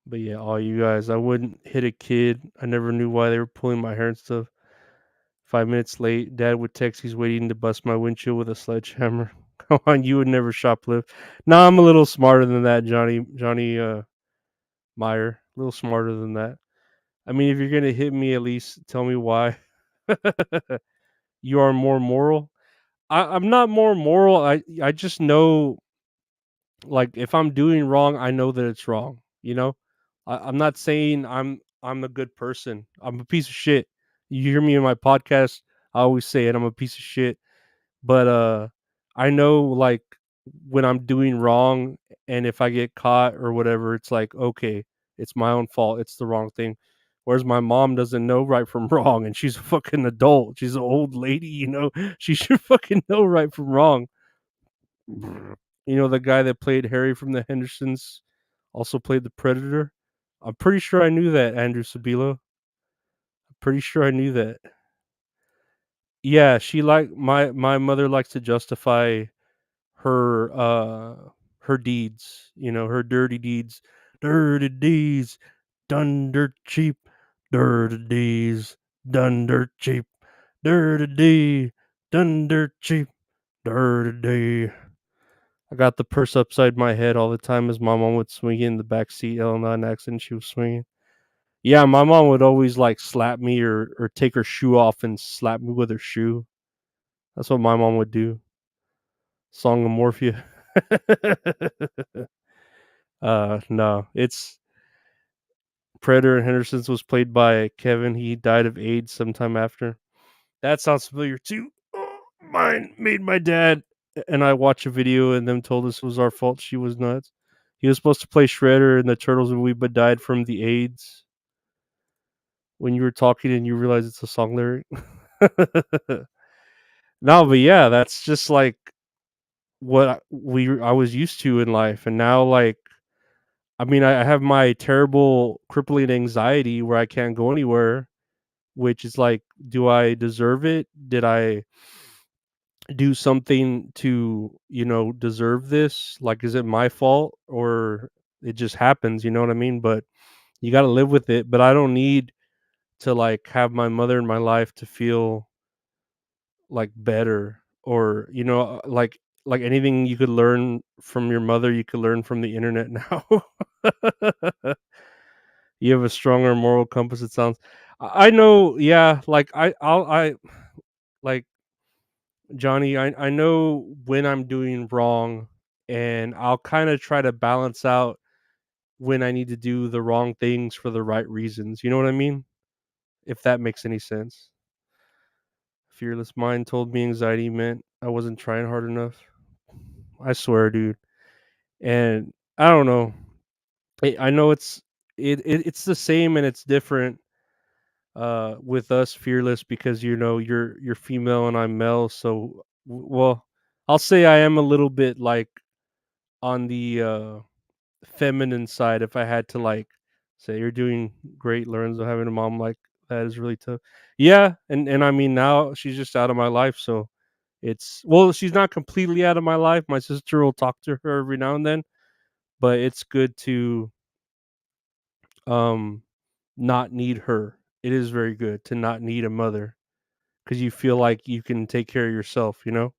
But yeah, all you guys, I wouldn't hit a kid. I never knew why they were pulling my hair and stuff. 5 minutes late, dad would text he's waiting to bust my windshield with a sledgehammer. Come on, you would never shoplift. Nah, I'm a little smarter than that, Johnny Meyer. A little smarter than that. I mean, if you're gonna hit me, at least tell me why. You are more moral. I'm not more moral. I just know, like, if I'm doing wrong, I know that it's wrong. You know, I'm not saying I'm a good person. I'm a piece of shit. You hear me in my podcast, I always say it. I'm a piece of shit. But, I know, like, when I'm doing wrong and if I get caught or whatever, it's like, "Okay, it's my own fault, it's the wrong thing." Whereas my mom doesn't know right from wrong, and she's a fucking adult, she's an old lady, you know? She should fucking know right from wrong. You know, the guy that played Harry from the Hendersons also played the Predator? I'm pretty sure I knew that, Andrew Sabilo. Pretty sure I knew that. Yeah, she like my mother likes to justify her her deeds, her dirty deeds. Dirty deeds done dirt cheap. Dirty deeds done dirt cheap. Dirty deed done dirt cheap. Dirty deed. I got the purse upside my head all the time as my mom would swing it in the back seat. L not an accident, she was swinging. Yeah, my mom would always like slap me or take her shoe off and slap me with her shoe. That's what my mom would do. Song of Morphia. No, it's Predator in Henderson's was played by Kevin. He died of AIDS sometime after. That sounds familiar too. Oh, mine made my dad and I watched a video and them told us it was our fault. She was nuts. He was supposed to play Shredder in the Turtles movie, but died from the AIDS when you were talking and you realize it's a song lyric. No, but yeah, that's just like what I was used to in life, and now like I mean, I have my terrible crippling anxiety where I can't go anywhere, which is like, do I deserve it? Did I do something to, deserve this? Like, is it my fault or it just happens? You know what I mean? But you got to live with it. But I don't need to like have my mother in my life to feel like better or, like anything you could learn from your mother, you could learn from the internet now. You have a stronger moral compass, it sounds. I know, yeah, like I like Johnny, I know when I'm doing wrong and I'll kind of try to balance out when I need to do the wrong things for the right reasons. You know what I mean? If that makes any sense. Fearless mind told me anxiety meant I wasn't trying hard enough. I swear, dude. And I don't know. I know it's the same and it's different with us fearless because you're female and I'm male, so well, I'll say I am a little bit like on the feminine side if I had to like say you're doing great, Lorenzo. Having a mom like that is really tough. Yeah, and I mean now she's just out of my life, so it's well, she's not completely out of my life. My sister will talk to her every now and then, but it's good to um not need her. It is very good to not need a mother because you feel like you can take care of yourself, you know?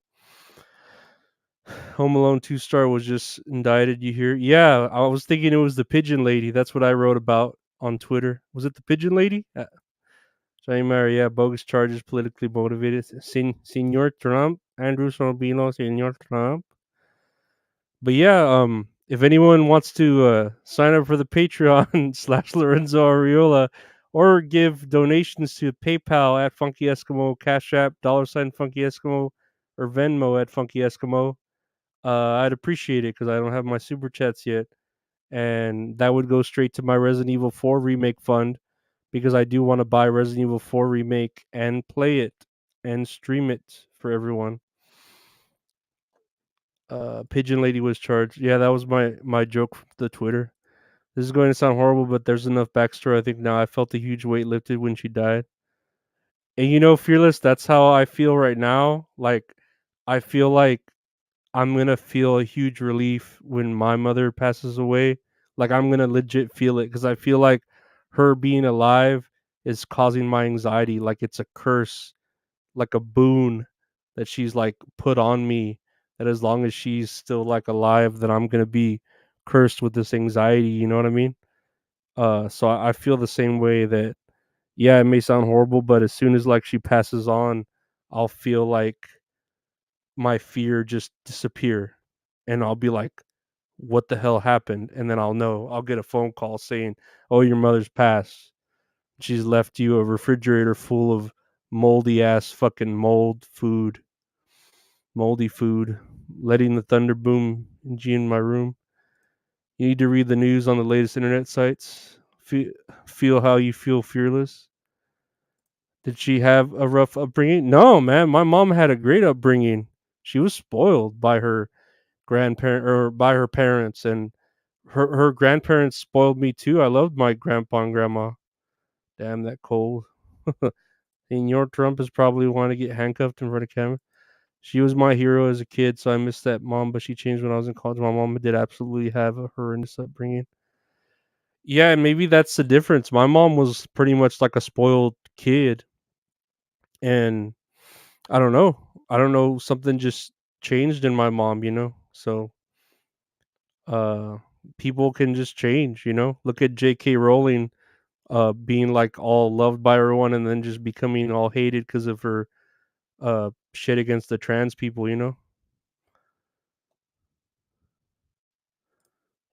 Home Alone 2 star was just indicted, you hear? Yeah, I was thinking it was the pigeon lady. That's what I wrote about on Twitter. Was it the pigeon lady? Jaime, yeah, bogus charges, politically motivated. Senor Trump, Andrew Sorbino, Senor Trump. But yeah, if anyone wants to sign up for the Patreon slash Lorenzo Ariola, or give donations to PayPal at Funky Eskimo, Cash App, $ Funky Eskimo, or Venmo at Funky Eskimo, I'd appreciate it because I don't have my super chats yet, and that would go straight to my Resident Evil 4 remake fund because I do want to buy Resident Evil 4 remake and play it and stream it for everyone. Pigeon Lady was charged. Yeah, that was my joke from the Twitter. This is going to sound horrible, but there's enough backstory. I think now I felt a huge weight lifted when she died. And you know, Fearless, that's how I feel right now. Like, I feel like I'm gonna feel a huge relief when my mother passes away. Like, I'm gonna legit feel it because I feel like her being alive is causing my anxiety. Like, it's a curse, like a boon that she's like put on me. That as long as she's still like alive, that I'm gonna be cursed with this anxiety. You know what I mean? So I feel the same way that yeah, it may sound horrible, but as soon as like she passes on, I'll feel like my fear just disappear, and I'll be like, "What the hell happened?" And then I'll know. I'll get a phone call saying, "Oh, your mother's passed. She's left you a refrigerator full of moldy ass fucking moldy food, letting the thunder boom in my room." You need to read the news on the latest internet sites. Feel how you feel, fearless. Did she have a rough upbringing? No, man. My mom had a great upbringing. She was spoiled by her grandparent or by her parents, and her grandparents spoiled me too. I loved my grandpa and grandma. Damn, that cold. Senor Trump is probably want to get handcuffed in front of camera. She was my hero as a kid, so I missed that mom, but she changed when I was in college. My mom did absolutely have a horrendous upbringing. Yeah, and maybe that's the difference. My mom was pretty much like a spoiled kid, and I don't know. I don't know. Something just changed in my mom, you know. So, uh, people can just change, you know. Look at J.K. Rowling, being like all loved by everyone, and then just becoming all hated because of her shit against the trans people, you know.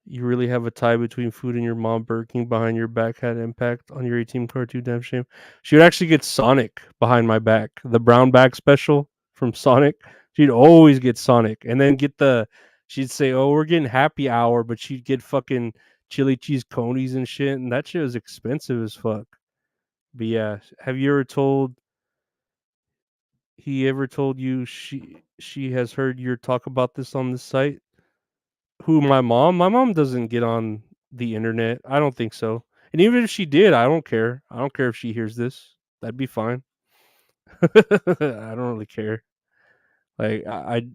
You really have a tie between food and your mom burking behind your back had impact on your 18 cartoon, damn shame. She would actually get Sonic behind my back. The brown bag special from Sonic. She'd always get Sonic and then get the she'd say, "Oh, we're getting happy hour," but she'd get fucking chili cheese conies and shit, and that shit was expensive as fuck. But yeah, have you ever told he ever told you she has heard your talk about this on this site? Who, my mom? My mom doesn't get on the internet. I don't think so. And even if she did, I don't care. I don't care if she hears this. That'd be fine. I don't really care. Like I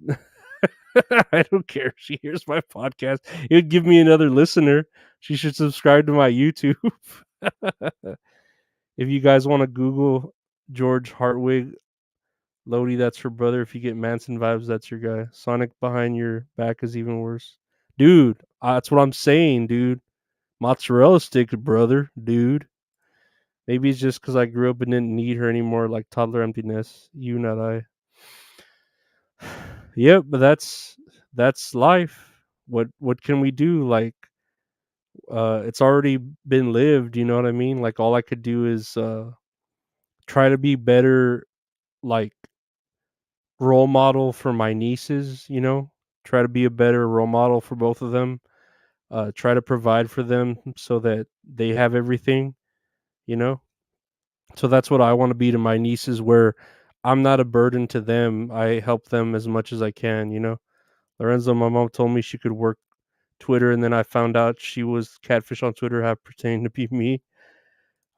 I don't care if she hears my podcast. It would give me another listener. She should subscribe to my YouTube. If you guys want to Google George Hartwig, Lodi, that's her brother. If you get Manson vibes, that's your guy. Sonic behind your back is even worse. Dude, that's what I'm saying, dude. Mozzarella stick, brother, dude. Maybe it's just because I grew up and didn't need her anymore, like toddler emptiness. You, not I. Yep, but that's life. What can we do? Like, it's already been lived. You know what I mean? Like, all I could do is try to be better, like role model for my nieces. You know, try to be a better role model for both of them. Try to provide for them so that they have everything. You know, so that's what I want to be to my nieces, where I'm not a burden to them. I help them as much as I can, you know. Lorenzo, my mom told me she could work Twitter, and then I found out she was catfish on Twitter, have pretending to be me.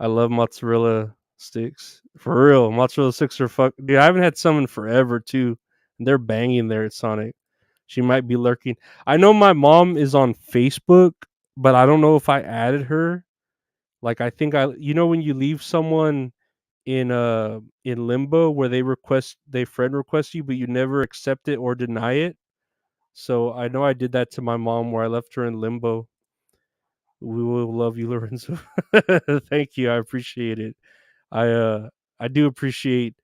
I love mozzarella sticks. For real. Mozzarella sticks are fuck dude, I haven't had some in forever too. And they're banging there at Sonic. She might be lurking. I know my mom is on Facebook, but I don't know if I added her. Like I think when you leave someone in limbo where they friend request you, but you never accept it or deny it. So I know I did that to my mom where I left her in limbo. We will love you, Lorenzo. Thank you. I appreciate it. I uh I do appreciate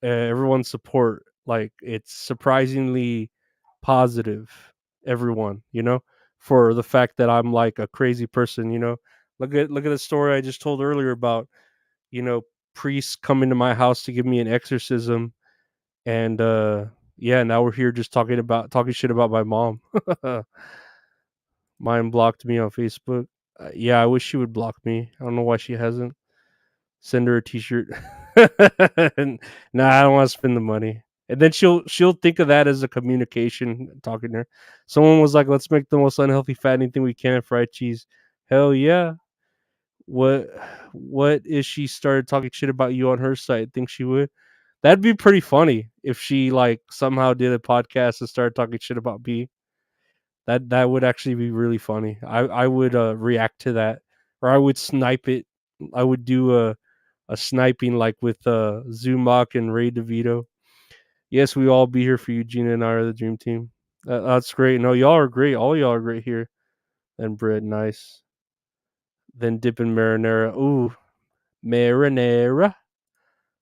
everyone's support. Like it's surprisingly positive. Everyone, for the fact that I'm like a crazy person. Look at the story I just told earlier about you know priests coming to my house to give me an exorcism, and yeah, now we're here just talking shit about my mom. Mine blocked me on Facebook. Yeah, I wish she would block me. I don't know why she hasn't. Send her a T-shirt. Nah, I don't want to spend the money. And then she'll think of that as a communication talking to her. Someone was like, "Let's make the most unhealthy fattening thing we can, fried cheese." Hell yeah. What what if she started talking shit about you on her site? Think she would? That'd be pretty funny if she like somehow did a podcast and started talking shit about me. That would actually be really funny. I would react to that, or I would snipe it. I would do a sniping like with Zumach and Ray DeVito. Yes, we all be here for you. Gina and I are the dream team. That's great. No, y'all are great. All y'all are great here. And bread, nice. Then dip in marinara. Ooh, marinara.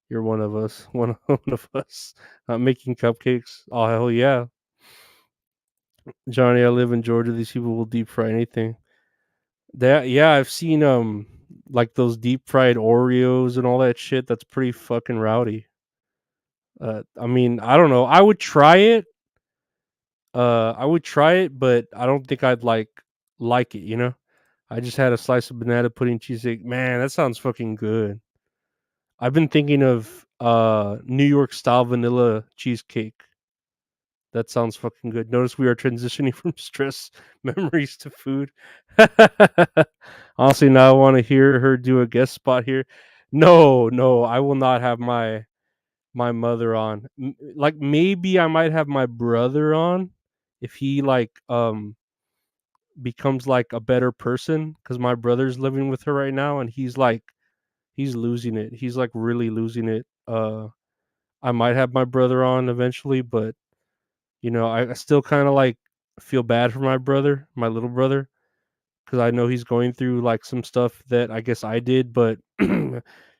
You're one of us. One of us. Making cupcakes. Oh hell yeah, Johnny. I live in Georgia. These people will deep fry anything. That yeah, I've seen like those deep fried Oreos and all that shit. That's pretty fucking rowdy. I mean, I don't know. I would try it, but I don't think I'd like it. I just had a slice of banana pudding cheesecake. Man, that sounds fucking good. I've been thinking of New York style vanilla cheesecake. That sounds fucking good. Notice we are transitioning from stress memories to food. Honestly, now I want to hear her do a guest spot here. No, no, I will not have my mother on. Like maybe I might have my brother on if he becomes like a better person cuz my brother's living with her right now and he's losing it. He's like really losing it. I might have my brother on eventually, but I still kind of like feel bad for my brother, my little brother, because I know he's going through like some stuff that I guess I did, but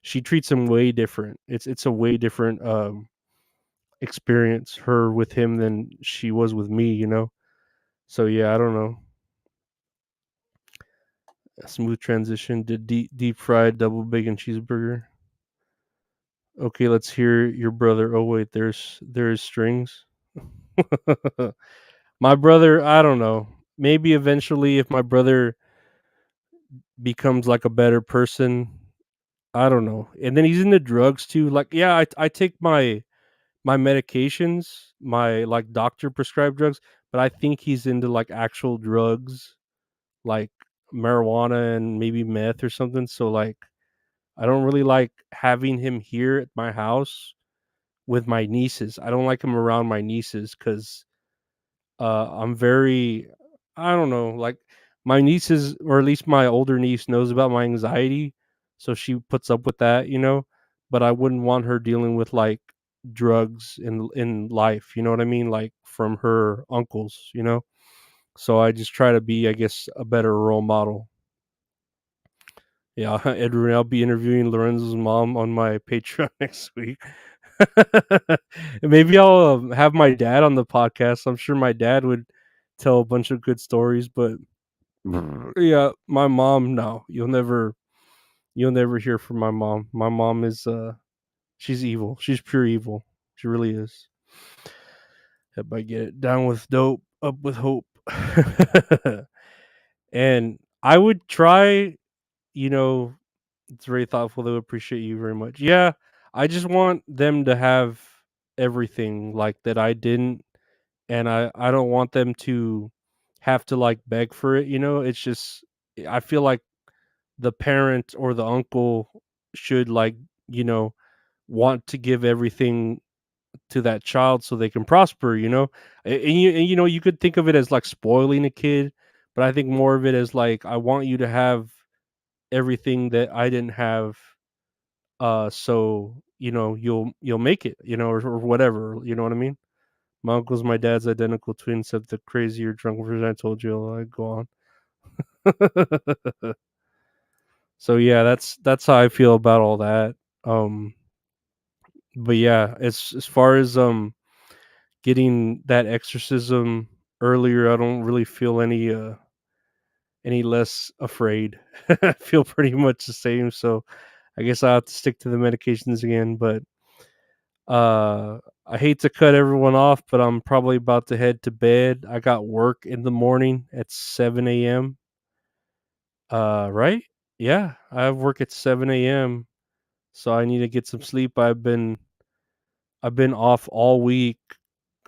she treats him way different. It's a way different experience her with him than she was with me. So yeah, I don't know. A smooth transition to deep fried double bacon cheeseburger. Okay, let's hear your brother. Oh wait, there's strings. My brother, I don't know. Maybe eventually if my brother becomes like a better person, I don't know. And then he's into drugs too. Like yeah, I take my medications, my like doctor prescribed drugs, but I think he's into like actual drugs, like marijuana and maybe meth or something. So like I don't really like having him here at my house with my nieces. I don't like him around my nieces cuz I'm very I don't know, like my nieces or at least my older niece knows about my anxiety, so she puts up with that. But I wouldn't want her dealing with like drugs in life, you know what I mean? Like from her uncles. So I just try to be, I guess, a better role model. Yeah, Edwin, I'll be interviewing Lorenzo's mom on my Patreon next week. Maybe I'll have my dad on the podcast. I'm sure my dad would tell a bunch of good stories, but yeah, my mom, no, you'll never hear from my mom. My mom is she's evil. She's pure evil. She really is. If I get it down with dope, up with hope. And I would try, you know, it's very thoughtful. They would appreciate you very much. Yeah, I just want them to have everything like that I didn't, and I don't want them to have to like beg for it. It's just I feel like the parent or the uncle should like you know want to give everything to that child so they can prosper, you know? And you know, you could think of it as like spoiling a kid, but I think more of it as like I want you to have everything that I didn't have, so you know you'll make it, you know, or whatever, you know what I mean? My uncle's my dad's identical twin, except the crazier drunk version I told you. I go on. So yeah, that's how I feel about all that. Um, but yeah, as far as getting that exorcism earlier, I don't really feel any less afraid. I feel pretty much the same. So I guess I have to stick to the medications again. But uh, I hate to cut everyone off, but I'm probably about to head to bed. I got work in the morning at 7 a.m. Right? Yeah, I have work at 7 a.m. So I need to get some sleep. I've been off all week.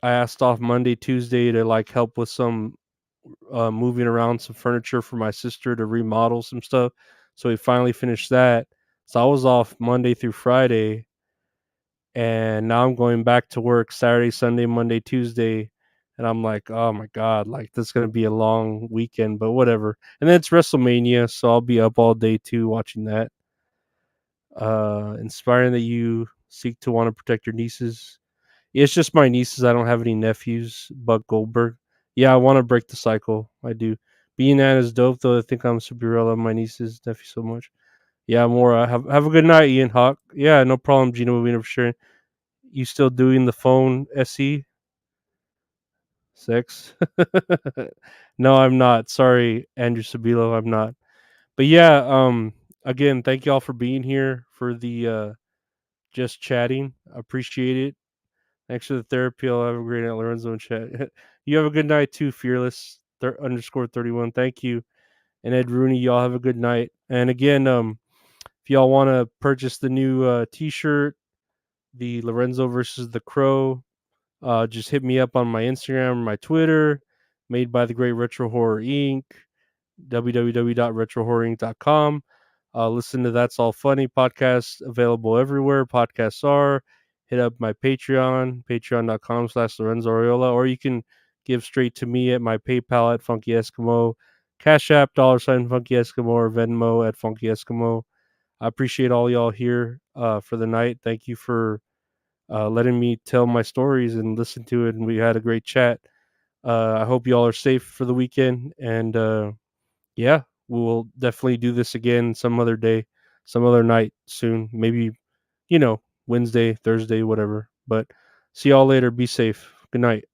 I asked off Monday, Tuesday to like help with some moving around some furniture for my sister to remodel some stuff. So we finally finished that. So I was off Monday through Friday, and now I'm going back to work Saturday, Sunday, Monday, Tuesday. And I'm like, oh my God, like this is gonna be a long weekend, but whatever. And then it's WrestleMania, so I'll be up all day too watching that. Inspiring that you seek to want to protect your nieces. It's just my nieces. I don't have any nephews. Buck Goldberg. Yeah, I want to break the cycle. I do. Being that is dope, though. I think I'm super real. I love my nieces, nephew so much. Yeah, more. Have a good night, Ian Hawk. Yeah, no problem, Gina Bobina, for sure. You still doing the phone SE sex? No, I'm not. Sorry, Andrew Sabilo, I'm not. But yeah, again, thank y'all for being here for the just chatting. I appreciate it. Thanks for the therapy. I'll have a great night, Lorenzo and chat. You have a good night too, fearless underscore 31. Thank you. And Ed Rooney, y'all have a good night. And again, if y'all want to purchase the new t-shirt, the Lorenzo versus the Crow, just hit me up on my Instagram or my Twitter, made by the Great Retro Horror Inc. www.retrohorrorinc.com. Listen to That's All Funny podcast, available everywhere podcasts are. Hit up my Patreon, patreon.com/Lorenzo Ariola, or you can give straight to me at my PayPal at Funky Eskimo, Cash App, $sign Funky Eskimo, or Venmo at Funky Eskimo. I appreciate all y'all here for the night. Thank you for letting me tell my stories and listen to it. And we had a great chat. I hope y'all are safe for the weekend. And yeah, we'll definitely do this again some other day, some other night soon. Maybe, you know, Wednesday, Thursday, whatever. But see y'all later. Be safe. Good night.